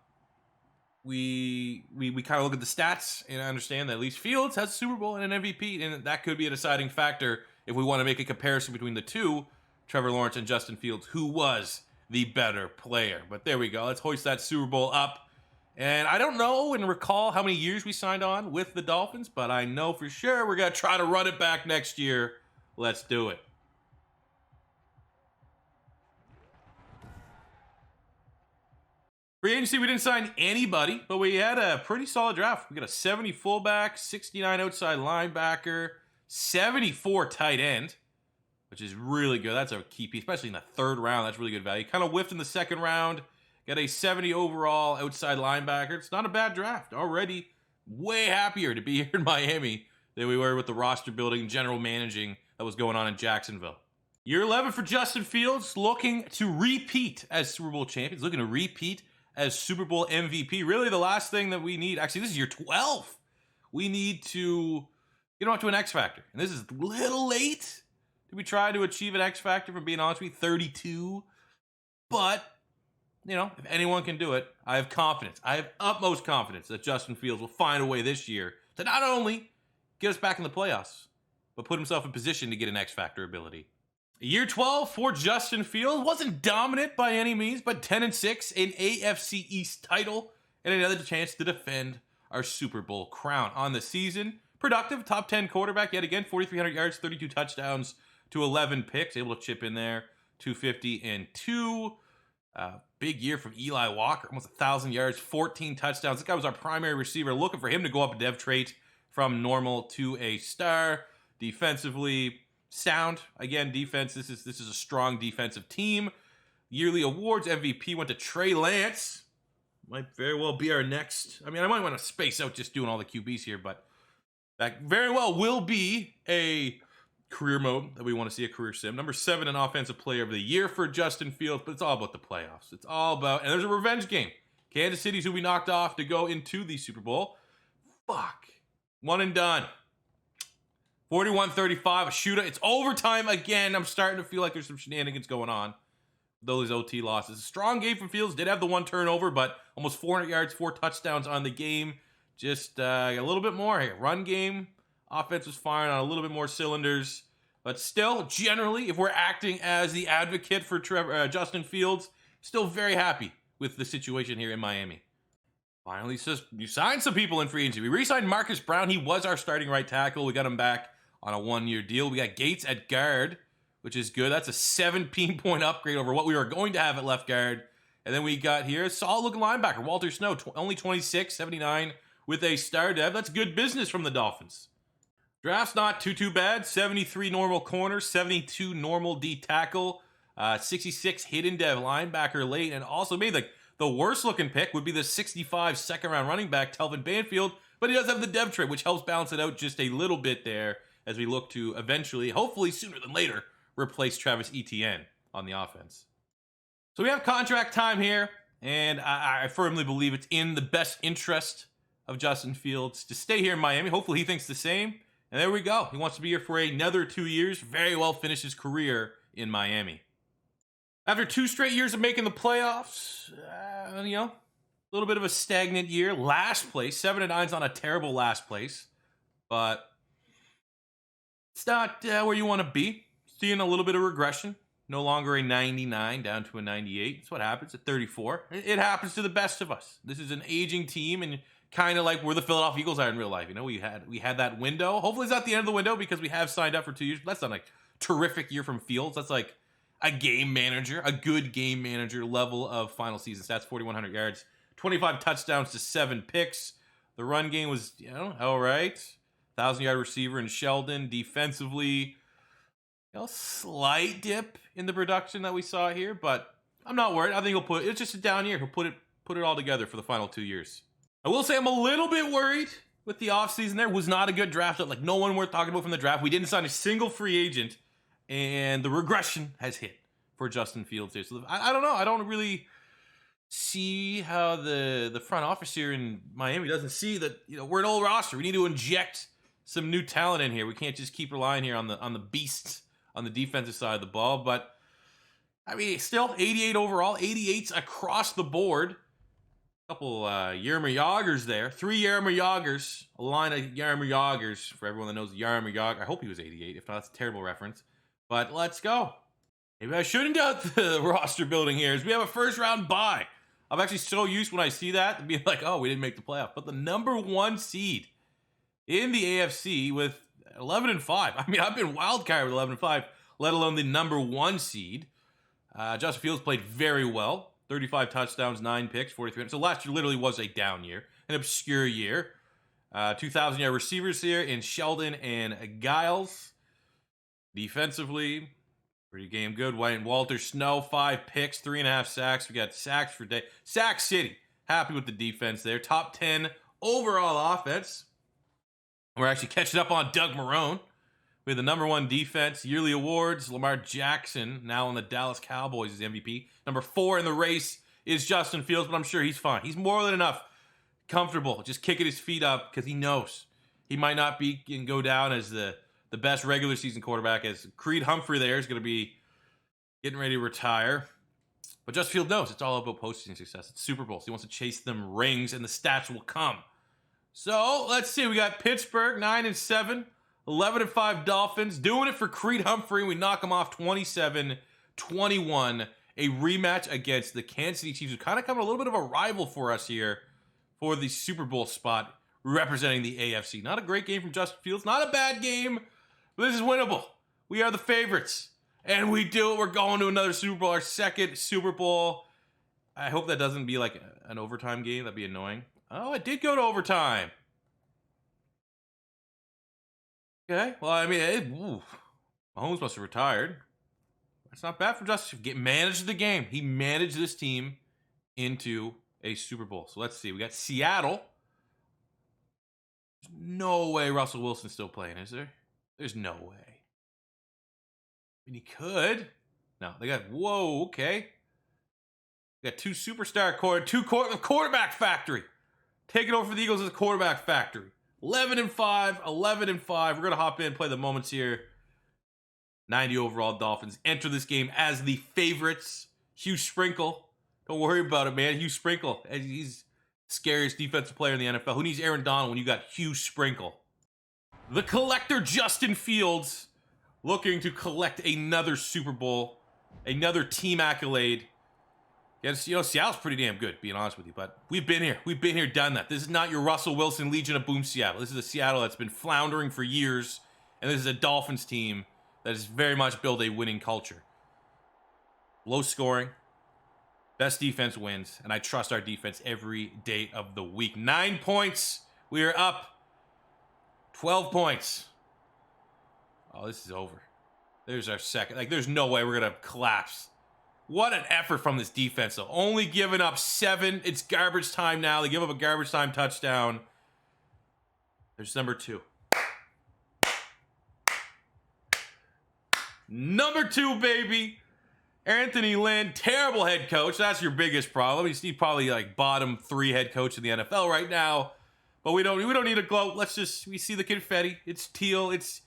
we kind of look at the stats and understand that at least Fields has a Super Bowl and an MVP, and that could be a deciding factor if we want to make a comparison between the two, Trevor Lawrence and Justin Fields, who was the better player. But there we go. Let's hoist that Super Bowl up. And I don't know and recall how many years we signed on with the Dolphins, but I know for sure we're going to try to run it back next year. Let's do it. Free agency, we didn't sign anybody, but we had a pretty solid draft. We got a 70 fullback, 69 outside linebacker, 74 tight end, which is really good. That's a key piece, especially in the 3rd round. That's really good value. Kind of whiffed in the 2nd round. Got a 70 overall outside linebacker. It's not a bad draft. Already way happier to be here in Miami than we were with the roster building, general managing that was going on in Jacksonville. Year 11 for Justin Fields, looking to repeat as Super Bowl champions, looking to repeat as Super Bowl MVP. Really the last thing that we need, actually this is year 12. We need to get on to an X Factor. And this is a little late to be trying to achieve an X Factor, for being honest with you, 32. But, if anyone can do it, I have confidence. I have utmost confidence that Justin Fields will find a way this year to not only get us back in the playoffs, but put himself in position to get an X Factor ability. Year 12 for Justin Fields. Wasn't dominant by any means, but 10-6, an AFC East title, and another chance to defend our Super Bowl crown. On the season, productive, top 10 quarterback yet again, 4,300 yards, 32 touchdowns to 11 picks, able to chip in there, 250 and 2. Big year from Eli Walker, almost 1,000 yards, 14 touchdowns. This guy was our primary receiver. Looking for him to go up a dev trait from normal to a star. Defensively, sound. Again, defense. This is a strong defensive team. Yearly awards, MVP went to Trey Lance. Might very well be our next. I mean, I might want to space out just doing all the QBs here, but that very well will be a career mode that we want to see, a career sim. Number 7 in offensive player of the year for Justin Fields, but it's all about the playoffs. It's all about, and there's a revenge game. Kansas City's who we knocked off to go into the Super Bowl. Fuck. One and done. 41-35, a shootout. It's overtime again. I'm starting to feel like there's some shenanigans going on. Those OT losses. A strong game from Fields. Did have the one turnover, but almost 400 yards, 4 touchdowns on the game. Just a little bit more here. Run game. Offense was firing on a little bit more cylinders. But still, generally, if we're acting as the advocate for Justin Fields, still very happy with the situation here in Miami. Finally, you signed some people in free agency. We re-signed Marcus Brown. He was our starting right tackle. We got him back on a 1-year deal. We got Gates at guard, which is good. That's a 17-point upgrade over what we were going to have at left guard. And then we got here a solid-looking linebacker, Walter Snow, only 26, 79 with a star dev. That's good business from the Dolphins. Draft's not too bad. 73 normal corner, 72 normal D tackle, 66 hidden dev linebacker late, and also maybe the worst-looking pick would be the 65 second-round running back, Telvin Banfield, but he does have the dev trait, which helps balance it out just a little bit there as we look to eventually, hopefully sooner than later, replace Travis Etienne on the offense. So we have contract time here, and I firmly believe it's in the best interest of Justin Fields to stay here in Miami. Hopefully he thinks the same. And there we go. He wants to be here for another 2 years. Very well finish his career in Miami. After 2 straight years of making the playoffs, a little bit of a stagnant year. Last place. 7-9's not a terrible last place. But it's not where you want to be. Seeing a little bit of regression. No longer a 99 down to a 98. That's what happens at 34. It happens to the best of us. This is an aging team, and kind of like where the Philadelphia Eagles are in real life. We had that window. Hopefully it's not the end of the window because we have signed up for 2 years. But that's not a terrific year from Fields. That's like a game manager, a good game manager level of final season stats. 4,100 yards, 25 touchdowns to 7 picks. The run game was, all right. 1,000-yard receiver in Sheldon. Defensively, slight dip in the production that we saw here, but I'm not worried. I think it's just a down year. He'll put it all together for the final 2 years. I will say I'm a little bit worried with the offseason there. Was not a good draft. Like, no one worth talking about from the draft. We didn't sign a single free agent, and the regression has hit for Justin Fields here. So I don't know. I don't really see how the front office here in Miami doesn't see that, we're an old roster. We need to inject some new talent in here. We can't just keep relying here on the beasts on the defensive side of the ball. But, I mean, still 88 overall, 88s across the board. Couple Yermer Yagers there. 3 Yermer Yagers. A line of Yermer Yagers for everyone that knows Yermer Yager. I hope he was 88. If not, that's a terrible reference. But let's go. Maybe I shouldn't doubt the roster building here. As we have a first-round bye. I'm actually so used when I see that to be like, oh, we didn't make the playoff. But the number 1 seed in the AFC with 11-5. I mean, I've been wildcard with 11-5, let alone the number 1 seed. Justin Fields played very well. 35 touchdowns, 9 picks, 43. So last year literally was a down year, an obscure year. 2,000-yard receivers here in Sheldon and Giles. Defensively, pretty damn good. Walter Snow, 5 picks, 3.5 sacks. We got sacks for day. Sack City, happy with the defense there. Top 10 overall offense. We're actually catching up on Doug Marrone. We have the number 1 defense, yearly awards. Lamar Jackson, now on the Dallas Cowboys, is MVP. Number 4 in the race is Justin Fields, but I'm sure he's fine. He's more than enough comfortable, just kicking his feet up because he knows he might not be and go down as the best regular season quarterback, as Creed Humphrey there is going to be getting ready to retire. But Justin Fields knows it's all about postseason success. It's Super Bowls. He wants to chase them rings, and the stats will come. So let's see. We got Pittsburgh, 9-7. 11-5 Dolphins, doing it for Creed Humphrey. We knock them off 27-21. A rematch against the Kansas City Chiefs, who kind of come a little bit of a rival for us here for the Super Bowl spot. representing the AFC. Not a great game from Justin Fields. Not a bad game, but this is winnable. We are the favorites. And we do it. We're going to another Super Bowl, our second Super Bowl. I hope that doesn't be like an overtime game. That'd be annoying. Oh, it did go to overtime. Okay. Well, I mean, Mahomes must have retired. That's not bad for Justin. Managed the game. He managed this team into a Super Bowl. So let's see. We got Seattle. There's no way Russell Wilson's still playing, is there? There's no way. I mean, he could. No, they got, whoa, okay. They got two superstar quarterback factory. Taking over for the Eagles as a quarterback factory. 11-5, 11-5. We're going to hop in and play the moments here. 90 overall Dolphins enter this game as the favorites. Hugh Sprinkle. Don't worry about it, man. Hugh Sprinkle. He's the scariest defensive player in the NFL. Who needs Aaron Donald when you got Hugh Sprinkle? The collector Justin Fields looking to collect another Super Bowl, another team accolade. Yes, Seattle's pretty damn good, being honest with you, but we've been here. We've been here, done that. This is not your Russell Wilson Legion of Boom Seattle. This is a Seattle that's been floundering for years, and this is a Dolphins team that has very much built a winning culture. Low scoring, best defense wins, and I trust our defense every day of the week. 9 points. We are up 12 points. Oh, this is over. There's our second. Like, there's no way we're going to collapse. What an effort from this defense, though. Only giving up 7. It's garbage time now. They give up a garbage time touchdown. There's number 2. Number 2, baby. Anthony Lynn, terrible head coach. That's your biggest problem. He's probably like bottom 3 head coach in the NFL right now. But we don't need a gloat. We see the confetti. It's teal. It's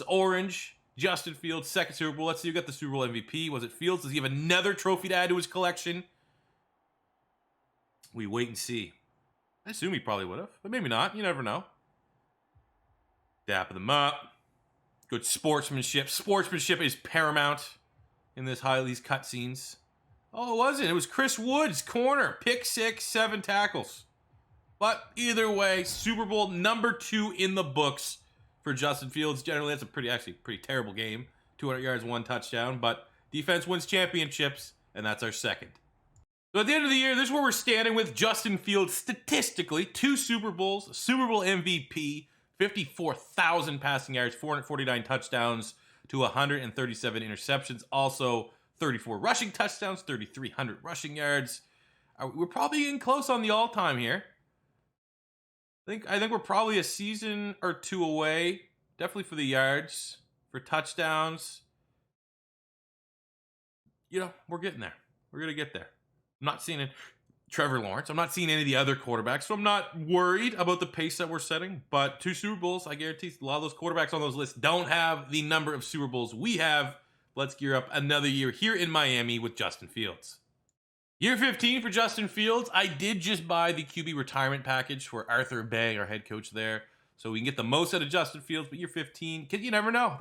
orange. Justin Fields, second Super Bowl. Let's see who got the Super Bowl MVP. Was it Fields? Does he have another trophy to add to his collection? We wait and see. I assume he probably would have, but maybe not. You never know. Dapping them up. Good sportsmanship. Sportsmanship is paramount in these cutscenes. Oh, it wasn't. It was Chris Woods, corner. Pick 6, 7 tackles. But either way, Super Bowl number 2 in the books for Justin Fields. Generally, that's a pretty terrible game. 200 yards, 1 touchdown. But defense wins championships, and that's our second. So at the end of the year, this is where we're standing with Justin Fields statistically. 2 Super Bowls, Super Bowl MVP, 54,000 passing yards, 449 touchdowns to 137 interceptions. Also, 34 rushing touchdowns, 3,300 rushing yards. We're probably getting close on the all-time here. I think we're probably a season or 2 away. Definitely for the yards, for touchdowns. We're getting there. We're going to get there. I'm not seeing Trevor Lawrence. I'm not seeing any of the other quarterbacks, so I'm not worried about the pace that we're setting. But 2 Super Bowls, I guarantee a lot of those quarterbacks on those lists don't have the number of Super Bowls we have. Let's gear up another year here in Miami with Justin Fields. Year 15 for Justin Fields. I did just buy the QB retirement package for Arthur Bang, our head coach there, so we can get the most out of Justin Fields. But year 15, because you never know.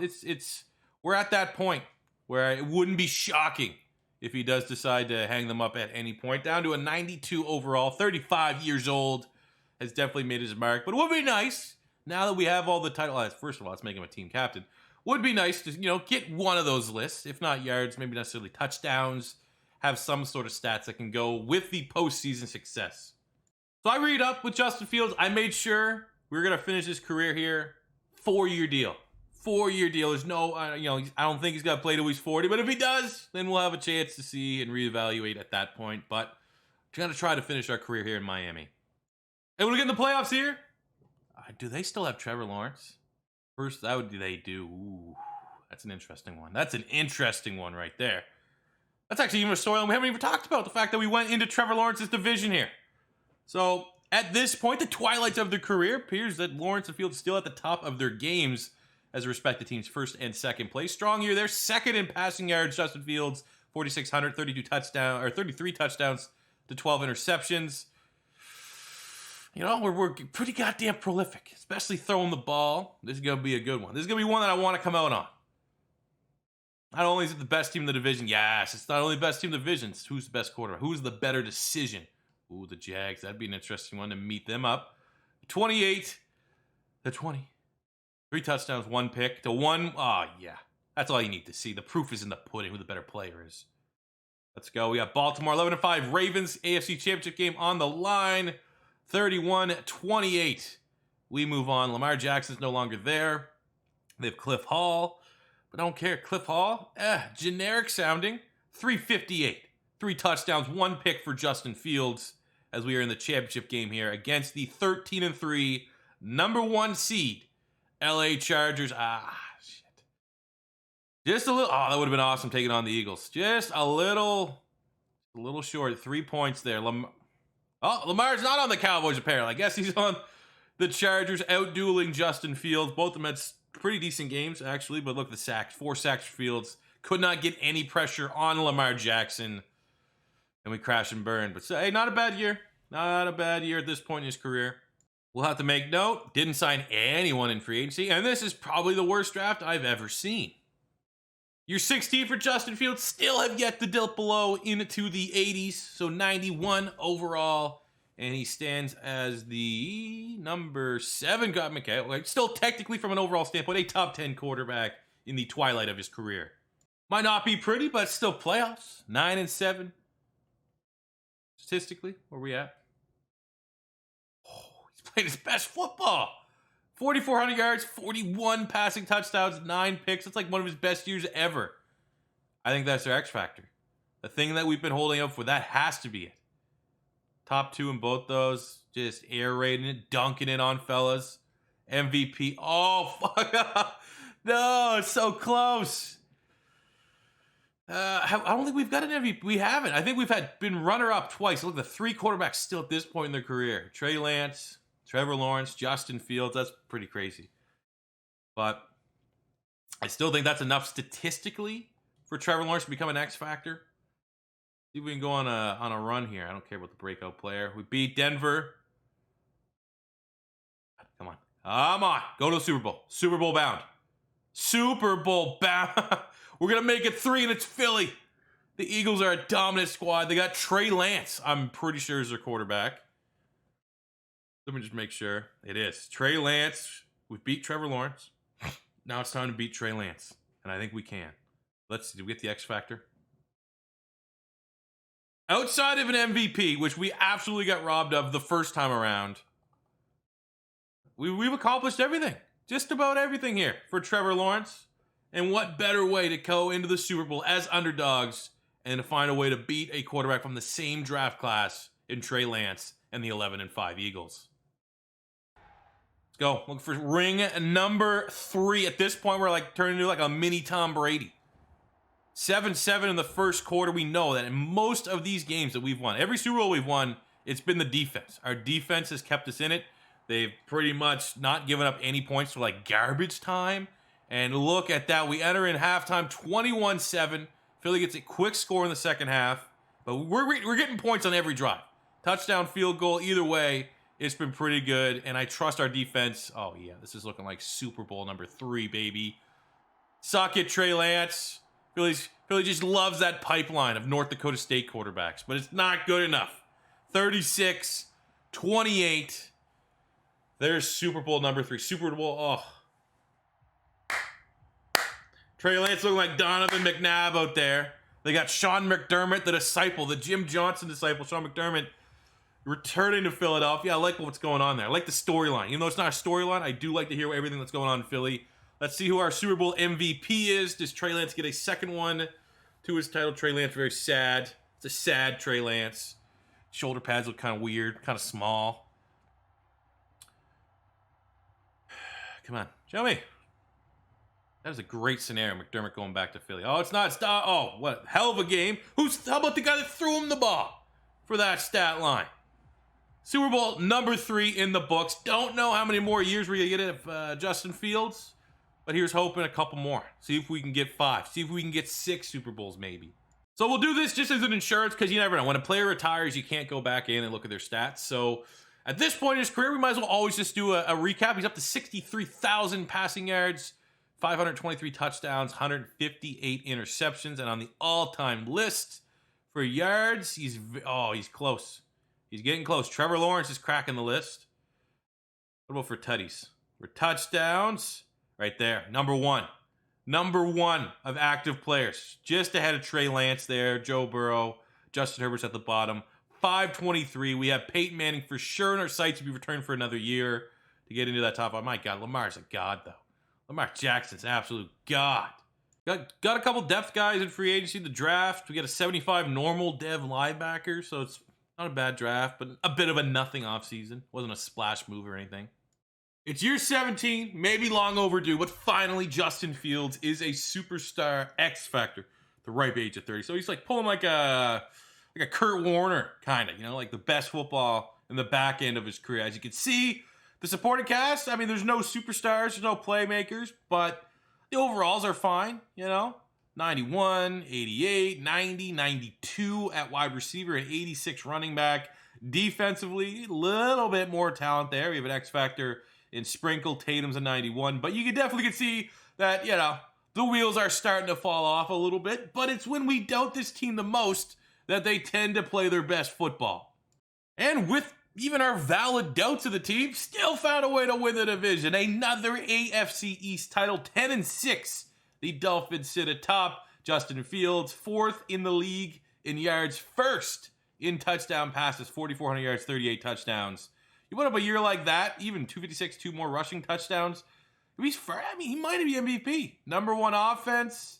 We're at that point where it wouldn't be shocking if he does decide to hang them up at any point. Down to a 92 overall, 35 years old, has definitely made his mark. But it would be nice, now that we have all the titles. First of all, let's make him a team captain. Would be nice to get one of those lists, if not yards, maybe necessarily touchdowns. Have some sort of stats that can go with the postseason success. So I read up with Justin Fields. I made sure we were going to finish his career here. 4-year deal. 4-year deal. There's no, I don't think he's got to play till he's 40, but if he does, then we'll have a chance to see and reevaluate at that point. But we're going to try to finish our career here in Miami. And when we get in the playoffs here, do they still have Trevor Lawrence? First, they do. Ooh, that's an interesting one. That's an interesting one right there. That's actually even a storyline we haven't even talked about. The fact that we went into Trevor Lawrence's division here. So at this point, the twilight of their career, appears that Lawrence and Fields are still at the top of their games as respect to teams' first and second place. Strong year there. Second in passing yards, Justin Fields, 4,600, 33 touchdowns to 12 interceptions. We're pretty goddamn prolific, especially throwing the ball. This is going to be a good one. This is going to be one that I want to come out on. Not only is it the best team in the division, yes, it's not only the best team in the division, it's who's the best quarterback, who's the better decision. Ooh, the Jags, that'd be an interesting one to meet them up. 28 to 20. 3 touchdowns, 1 pick to 1. Oh, yeah. That's all you need to see. The proof is in the pudding who the better player is. Let's go. We got Baltimore 11-5. Ravens AFC Championship game on the line. 31-28. We move on. Lamar Jackson's no longer there. They have Cliff Hall. But I don't care. Cliff Hall, generic sounding. 358. 3 touchdowns, 1 pick for Justin Fields as we are in the championship game here against the 13-3 number 1 seed LA Chargers. Shit. Just a little. Oh, that would have been awesome taking on the Eagles. Just a little short. 3 points there. Lamar's not on the Cowboys apparently. I guess he's on the Chargers, outdueling Justin Fields. Both of them had pretty decent games actually, but look at the sacks. 4 sacks for Fields. Could not get any pressure on Lamar Jackson. And we crash and burn. But hey, not a bad year. Not a bad year at this point in his career. We'll have to make note. Didn't sign anyone in free agency. And this is probably the worst draft I've ever seen. Year 16 for Justin Fields. Still have yet to dip below into the 80s. So 91 overall. And he stands as the number 7. Still technically from an overall standpoint, a top 10 quarterback in the twilight of his career. Might not be pretty, but still playoffs. 9-7. Statistically, where we at? Oh, he's playing his best football. 4,400 yards, 41 passing touchdowns, 9 picks. That's like one of his best years ever. I think that's their X factor. The thing that we've been holding up for, that has to be it. Top 2 in both those. Just air raiding it, dunking it on fellas. MVP. Oh, fuck. No, it's so close. I don't think we've got an MVP. We haven't. I think we've been runner-up twice. Look, the 3 quarterbacks still at this point in their career. Trey Lance, Trevor Lawrence, Justin Fields. That's pretty crazy. But I still think that's enough statistically for Trevor Lawrence to become an X factor. See if we can go on a run here. I don't care about the breakout player. We beat Denver. Come on. Come on. Go to the Super Bowl. Super Bowl bound. Super Bowl bound. We're going to make it 3, and it's Philly. The Eagles are a dominant squad. They got Trey Lance, I'm pretty sure, is their quarterback. Let me just make sure. It is. Trey Lance. We beat Trevor Lawrence. Now it's time to beat Trey Lance. And I think we can. Let's see. Did we get the X factor? Outside of an MVP, which we absolutely got robbed of the first time around, we've accomplished everything. Just about everything here for Trevor Lawrence. And what better way to go into the Super Bowl as underdogs and to find a way to beat a quarterback from the same draft class in Trey Lance and the 11-5 Eagles. Let's go. Look for ring number 3. At this point, we're like turning into like a mini Tom Brady. 7-7 in the first quarter. We know that in most of these games that we've won, every Super Bowl we've won, it's been the defense. Our defense has kept us in it. They've pretty much not given up any points for like garbage time. And look at that. We enter in halftime 21-7. Philly gets a quick score in the second half. But we're getting points on every drive. Touchdown, field goal, either way, it's been pretty good. And I trust our defense. Oh, yeah, this is looking like Super Bowl number 3, baby. Suck it, Trey Lance. Philly just loves that pipeline of North Dakota State quarterbacks. But it's not good enough. 36-28. There's Super Bowl number 3. Super Bowl, oh. Trey Lance looking like Donovan McNabb out there. They got Sean McDermott, the disciple, the Jim Johnson disciple, Sean McDermott, returning to Philadelphia. I like what's going on there. I like the storyline. Even though it's not a storyline, I do like to hear everything that's going on in Philly. Let's see who our Super Bowl MVP is. Does Trey Lance get a second one to his title? Trey Lance, very sad. It's a sad Trey Lance. Shoulder pads look kind of weird, kind of small. Come on, show me. That was a great scenario, McDermott going back to Philly. Oh, it's not. Oh, what a hell of a game. How about the guy that threw him the ball for that stat line? Super Bowl number 3 in the books. Don't know how many more years we're going to get of Justin Fields, but here's hoping a couple more. See if we can get 5. See if we can get 6 Super Bowls maybe. So we'll do this just as an insurance because you never know. When a player retires, you can't go back in and look at their stats. So at this point in his career, we might as well always just do a recap. He's up to 63,000 passing yards. 523 touchdowns, 158 interceptions, and on the all-time list for yards, he's close. He's getting close. Trevor Lawrence is cracking the list. What about for tutties? For touchdowns, right there, number one. Number one of active players. Just ahead of Trey Lance there, Joe Burrow, Justin Herbert's at the bottom. 523. We have Peyton Manning for sure in our sights to be returned for another year to get into that top five. My God, Lamar's a god, though. Lamar Jackson's an absolute god. Got a couple depth guys in free agency. The draft, we got a 75 normal dev linebacker, so it's not a bad draft, but a bit of a nothing offseason. Wasn't a splash move or anything. It's year 17, maybe long overdue, but finally Justin Fields is a superstar X factor, the ripe age of 30. So he's like pulling like a Kurt Warner kind of, like the best football in the back end of his career. As you can see, the supporting cast, I mean, there's no superstars, there's no playmakers, but the overalls are fine, 91, 88, 90, 92 at wide receiver, and 86 running back. Defensively, a little bit more talent there. We have an X factor in Sprinkle. Tatum's a 91, but you can definitely see that, the wheels are starting to fall off a little bit, but it's when we doubt this team the most that they tend to play their best football. And with even our valid doubts of the team, still found a way to win the division. Another AFC East title, 10-6. The Dolphins sit atop. Justin Fields, fourth in the league in yards, first in touchdown passes, 4,400 yards, 38 touchdowns. You put up a year like that, even 256, 2 more rushing touchdowns. He might be MVP. Number one offense.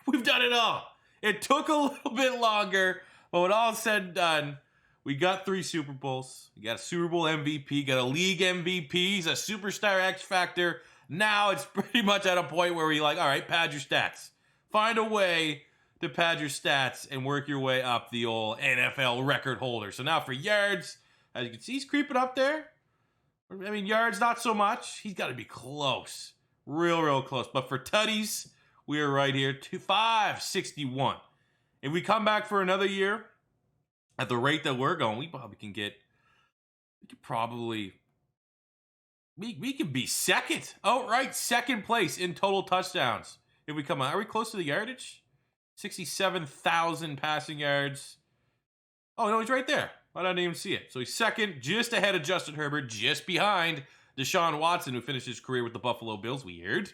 We've done it all. It took a little bit longer, but when all said and done, we got 3 Super Bowls. We got a Super Bowl MVP, got a league MVP. He's a superstar X factor. Now it's pretty much at a point where we all right, pad your stats. Find a way to pad your stats and work your way up the old NFL record holder. So now for yards, as you can see, he's creeping up there. I mean, yards, not so much. He's got to be close. Real close. But for tutties, we are right here, 561. If we come back for another year, at the rate that we're going, we could be second. Outright second place in total touchdowns. If we come on, are we close to the yardage? 67,000 passing yards. Oh, no, he's right there. I didn't even see it. So he's second, just ahead of Justin Herbert, just behind Deshaun Watson, who finished his career with the Buffalo Bills. Weird.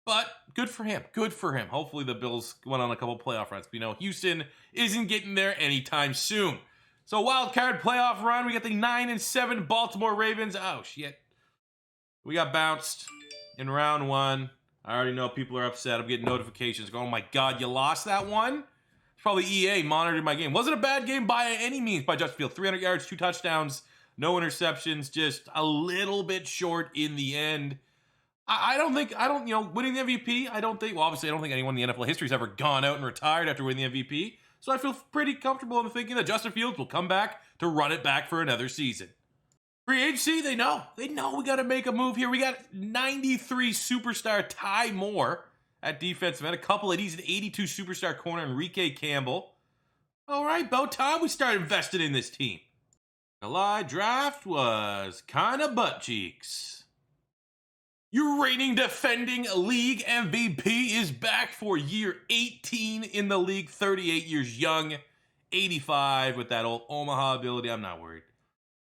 But good for him. Good for him. Hopefully the Bills went on a couple playoff runs. But Houston isn't getting there anytime soon. So wild card playoff run. We got the 9-7 Baltimore Ravens. Oh, shit. We got bounced in round 1. I already know people are upset. I'm getting notifications going, oh my God, you lost that one? It's probably EA monitored my game. Wasn't a bad game by any means by Justin Fields. 300 yards, 2 touchdowns, no interceptions, just a little bit short in the end. Winning the MVP, obviously I don't think anyone in the NFL history has ever gone out and retired after winning the MVP. So I feel pretty comfortable in thinking that Justin Fields will come back to run it back for another season. Free agency, they know we got to make a move here. We got 93 superstar Ty Moore at defensive end, a couple of these, an 82 superstar corner, Enrique Campbell. All right, about time we start investing in this team. July draft was kind of butt cheeks. Your reigning defending league MVP is back for year 18 in the league, 38 years young, 85 with that old Omaha ability. I'm not worried.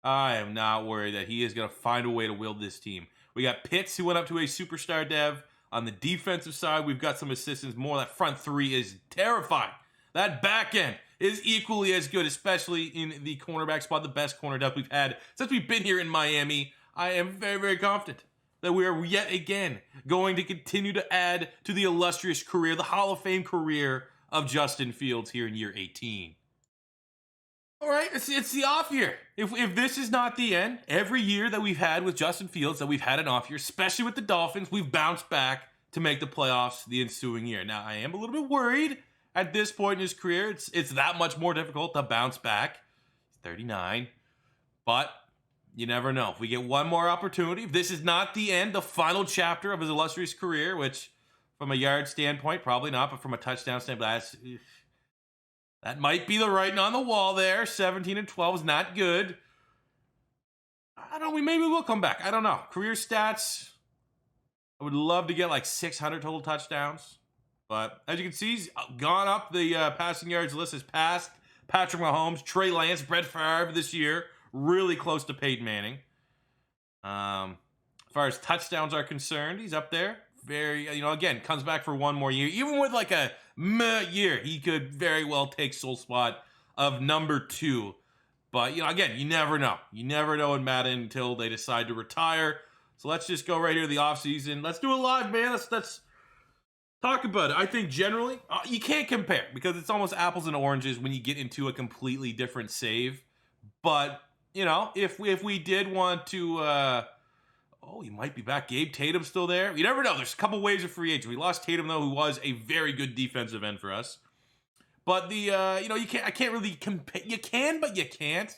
I am not worried that he is going to find a way to wield this team. We got Pitts, who went up to a superstar dev. On the defensive side, we've got some assistants more. That front 3 is terrifying. That back end is equally as good, especially in the cornerback spot, the best corner depth we've had since we've been here in Miami. I am very, very confident that we are yet again going to continue to add to the illustrious career, the Hall of Fame career of Justin Fields here in year 18. All right, it's the off year. If this is not the end, every year that we've had with Justin Fields, that we've had an off year, especially with the Dolphins, we've bounced back to make the playoffs the ensuing year. Now, I am a little bit worried at this point in his career. It's that much more difficult to bounce back. He's 39, but you never know. If we get one more opportunity, if this is not the end, the final chapter of his illustrious career, which from a yard standpoint, probably not, but from a touchdown standpoint, that might be the writing on the wall there. 17-12 is not good. I don't know. Maybe we'll come back. I don't know. Career stats, I would love to get like 600 total touchdowns. But as you can see, he's gone up the passing yards list. Has passed Patrick Mahomes, Trey Lance, Brett Favre this year. Really close to Peyton Manning. As far as touchdowns are concerned, he's up there. Very, again, comes back for one more year. Even with like a meh year, he could very well take sole spot of number 2. But, again, you never know. You never know in Madden until they decide to retire. So let's just go right here to the offseason. Let's do it live, man. Let's talk about it. I think generally, you can't compare because it's almost apples and oranges when you get into a completely different save. But, if we did want to... he might be back. Gabe Tatum's still there. You never know. There's a couple waves of free agents. We lost Tatum, though, who was a very good defensive end for us. But I can't really compare. You can, but you can't,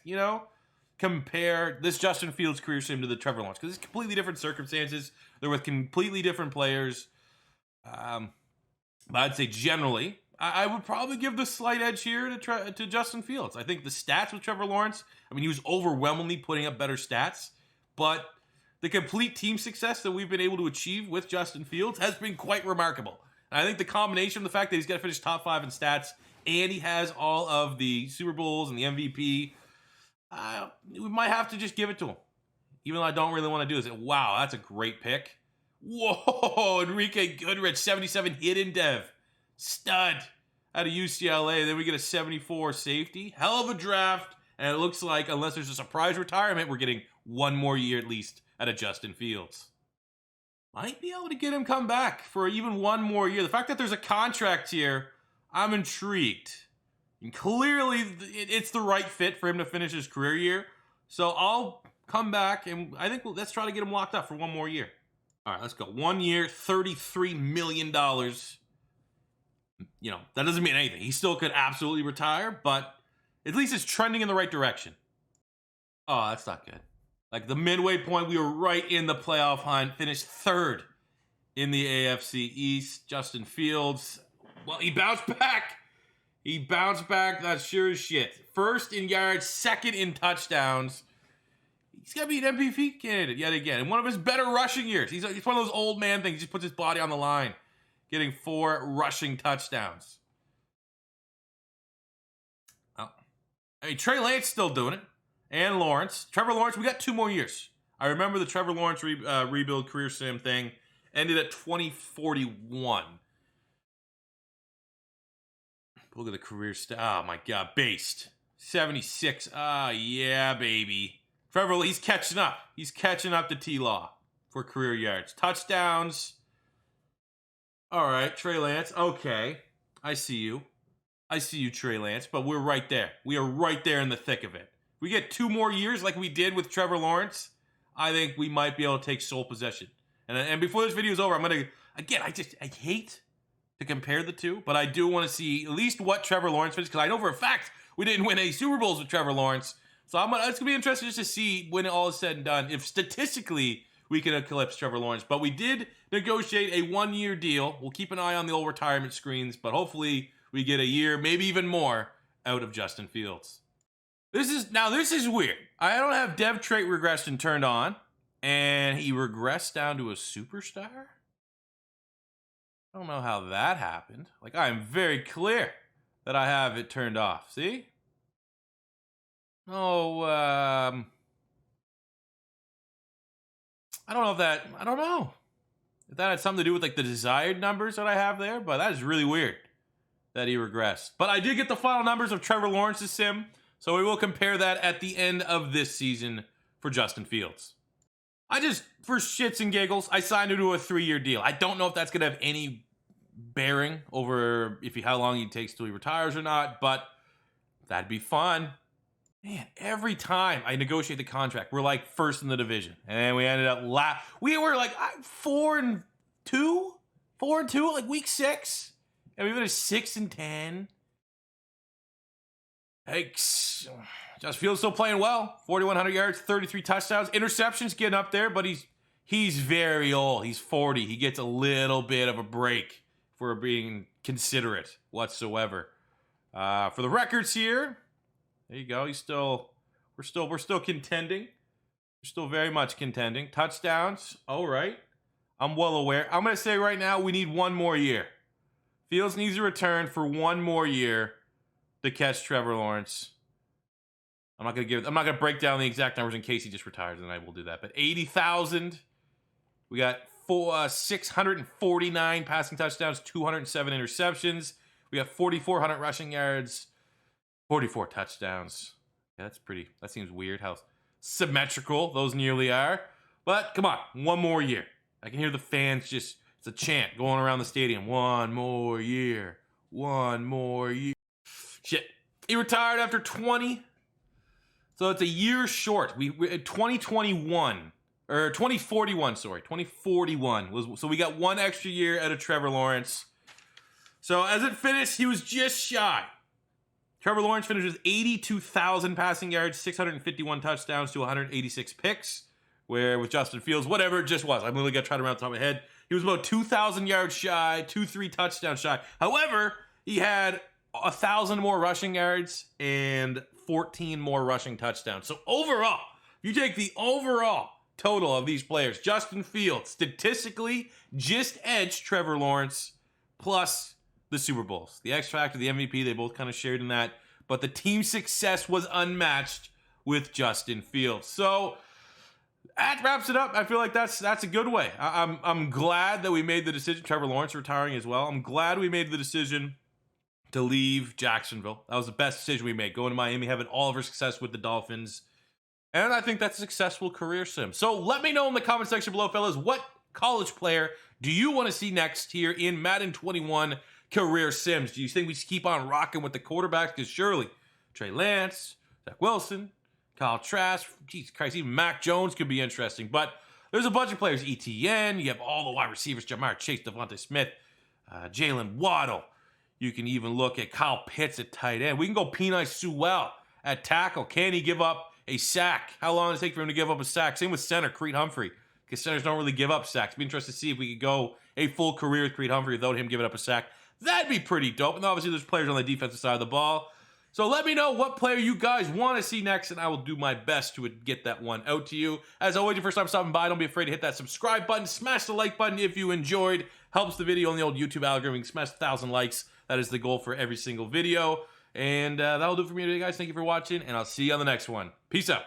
compare this Justin Fields career sim to the Trevor Lawrence because it's completely different circumstances. They're with completely different players. But I'd say generally, I would probably give the slight edge here to Justin Fields. I think the stats with Trevor Lawrence, he was overwhelmingly putting up better stats, but the complete team success that we've been able to achieve with Justin Fields has been quite remarkable. And I think the combination of the fact that he's got to finish top 5 in stats and he has all of the Super Bowls and the MVP, we might have to just give it to him. Even though I don't really want to do this. Wow, that's a great pick. Whoa, Enrique Goodrich, 77 hidden dev. Stud out of UCLA. Then we get a 74 safety. Hell of a draft. And it looks like, unless there's a surprise retirement, we're getting one more year at least out of Justin Fields. Might be able to get him come back for even one more year. The fact that there's a contract here, I'm intrigued. And clearly, it's the right fit for him to finish his career year. So I'll come back, and I think let's try to get him locked up for one more year. All right, let's go. 1 year, $33 million. That doesn't mean anything. He still could absolutely retire, but at least it's trending in the right direction. Oh, that's not good. Like the midway point, we were right in the playoff hunt. Finished 3rd in the AFC East. Justin Fields, well, he bounced back. That's sure as shit. 1st in yards, 2nd in touchdowns. He's got to be an MVP candidate yet again. In one of his better rushing years. He's one of those old man things. He just puts his body on the line. Getting 4 rushing touchdowns. Oh. Trey Lance still doing it. And Lawrence. Trevor Lawrence, we got 2 more years. I remember the Trevor Lawrence rebuild career sim thing ended at 2041. Look at the career oh my God, based. 76. Yeah, baby. Trevor, he's catching up. He's catching up to T-Law for career yards. Touchdowns. All right, Trey Lance. Okay. I see you, Trey Lance, but we're right there. We are right there in the thick of it. We get 2 more years like we did with Trevor Lawrence, I think we might be able to take sole possession. And before this video is over, I'm going to, again, I hate to compare the two, but I do want to see at least what Trevor Lawrence finished, because I know for a fact we didn't win any Super Bowls with Trevor Lawrence. So it's going to be interesting just to see when all is said and done, if statistically we can eclipse Trevor Lawrence. But we did negotiate a 1-year deal. We'll keep an eye on the old retirement screens, but hopefully we get a year, maybe even more, out of Justin Fields. This is weird. I don't have dev trait regression turned on, and he regressed down to a superstar? I don't know how that happened. Like, I am very clear that I have it turned off. See? Oh, I don't know if that had something to do with like the desired numbers that I have there, but that is really weird that he regressed. But I did get the final numbers of Trevor Lawrence's sim, so we will compare that at the end of this season for Justin Fields. For shits and giggles, I signed him to a 3-year deal. I don't know if that's going to have any bearing over how long he takes till he retires or not, but that'd be fun. Man, every time I negotiate the contract, we're like 1st in the division. And we ended up we were like 4-2, like week 6. And we finished 6-10. Hey, Justin Fields still playing well. 4,100 yards, 33 touchdowns. Interceptions getting up there, but he's very old. He's 40. He gets a little bit of a break for being considerate whatsoever. For the records here, there you go. We're still contending. We're still very much contending. Touchdowns. All right. I'm well aware. I'm going to say right now we need 1 more year. Fields needs a return for 1 more year to catch Trevor Lawrence. I'm not gonna break down the exact numbers in case he just retires, and I will do that. But 80,000. We got 649 passing touchdowns, 207 interceptions. We got 4,400 rushing yards, 44 touchdowns. Yeah, that seems weird how symmetrical those nearly are. But come on, one more year. I can hear the fans it's a chant going around the stadium. One more year. One more year. Shit. He retired after 20. So it's a year short. We 2021. Or 2041, sorry. 2041. So we got one extra year out of Trevor Lawrence. So as it finished, he was just shy. Trevor Lawrence finished with 82,000 passing yards, 651 touchdowns to 186 picks. Where with Justin Fields, whatever it just was. I'm literally going to try to round the top of my head. He was about 2,000 yards shy, 3 touchdowns shy. However, he had 1,000 more rushing yards and 14 more rushing touchdowns. So overall, if you take the overall total of these players, Justin Fields statistically just edged Trevor Lawrence plus the Super Bowls. The X Factor, the MVP, they both kind of shared in that. But the team success was unmatched with Justin Fields. So that wraps it up. I feel like that's a good way. I'm glad that we made the decision. Trevor Lawrence retiring as well. I'm glad we made the decision to leave Jacksonville. That was the best decision we made. Going to Miami, having all of our success with the Dolphins. And I think that's a successful career sim. So let me know in the comment section below, fellas, what college player do you want to see next here in Madden 21 career sims? Do you think we should keep on rocking with the quarterbacks? Because surely Trey Lance, Zach Wilson, Kyle Trask, Jesus Christ, even Mac Jones could be interesting. But there's a bunch of players. ETN, you have all the wide receivers, Jamar Chase, Devontae Smith, Jalen Waddle. You can even look at Kyle Pitts at tight end. We can go Penei Sewell at tackle. Can he give up a sack? How long does it take for him to give up a sack? Same with center, Creed Humphrey. Because centers don't really give up sacks. Be interested to see if we could go a full career with Creed Humphrey without him giving up a sack. That'd be pretty dope. And obviously there's players on the defensive side of the ball. So let me know what player you guys want to see next, and I will do my best to get that one out to you. As always, your first time stopping by, don't be afraid to hit that subscribe button. Smash the like button if you enjoyed. Helps the video on the old YouTube algorithm. Smash 1,000 likes. That is the goal for every single video. And that'll do it for me today, guys. Thank you for watching, and I'll see you on the next one. Peace out.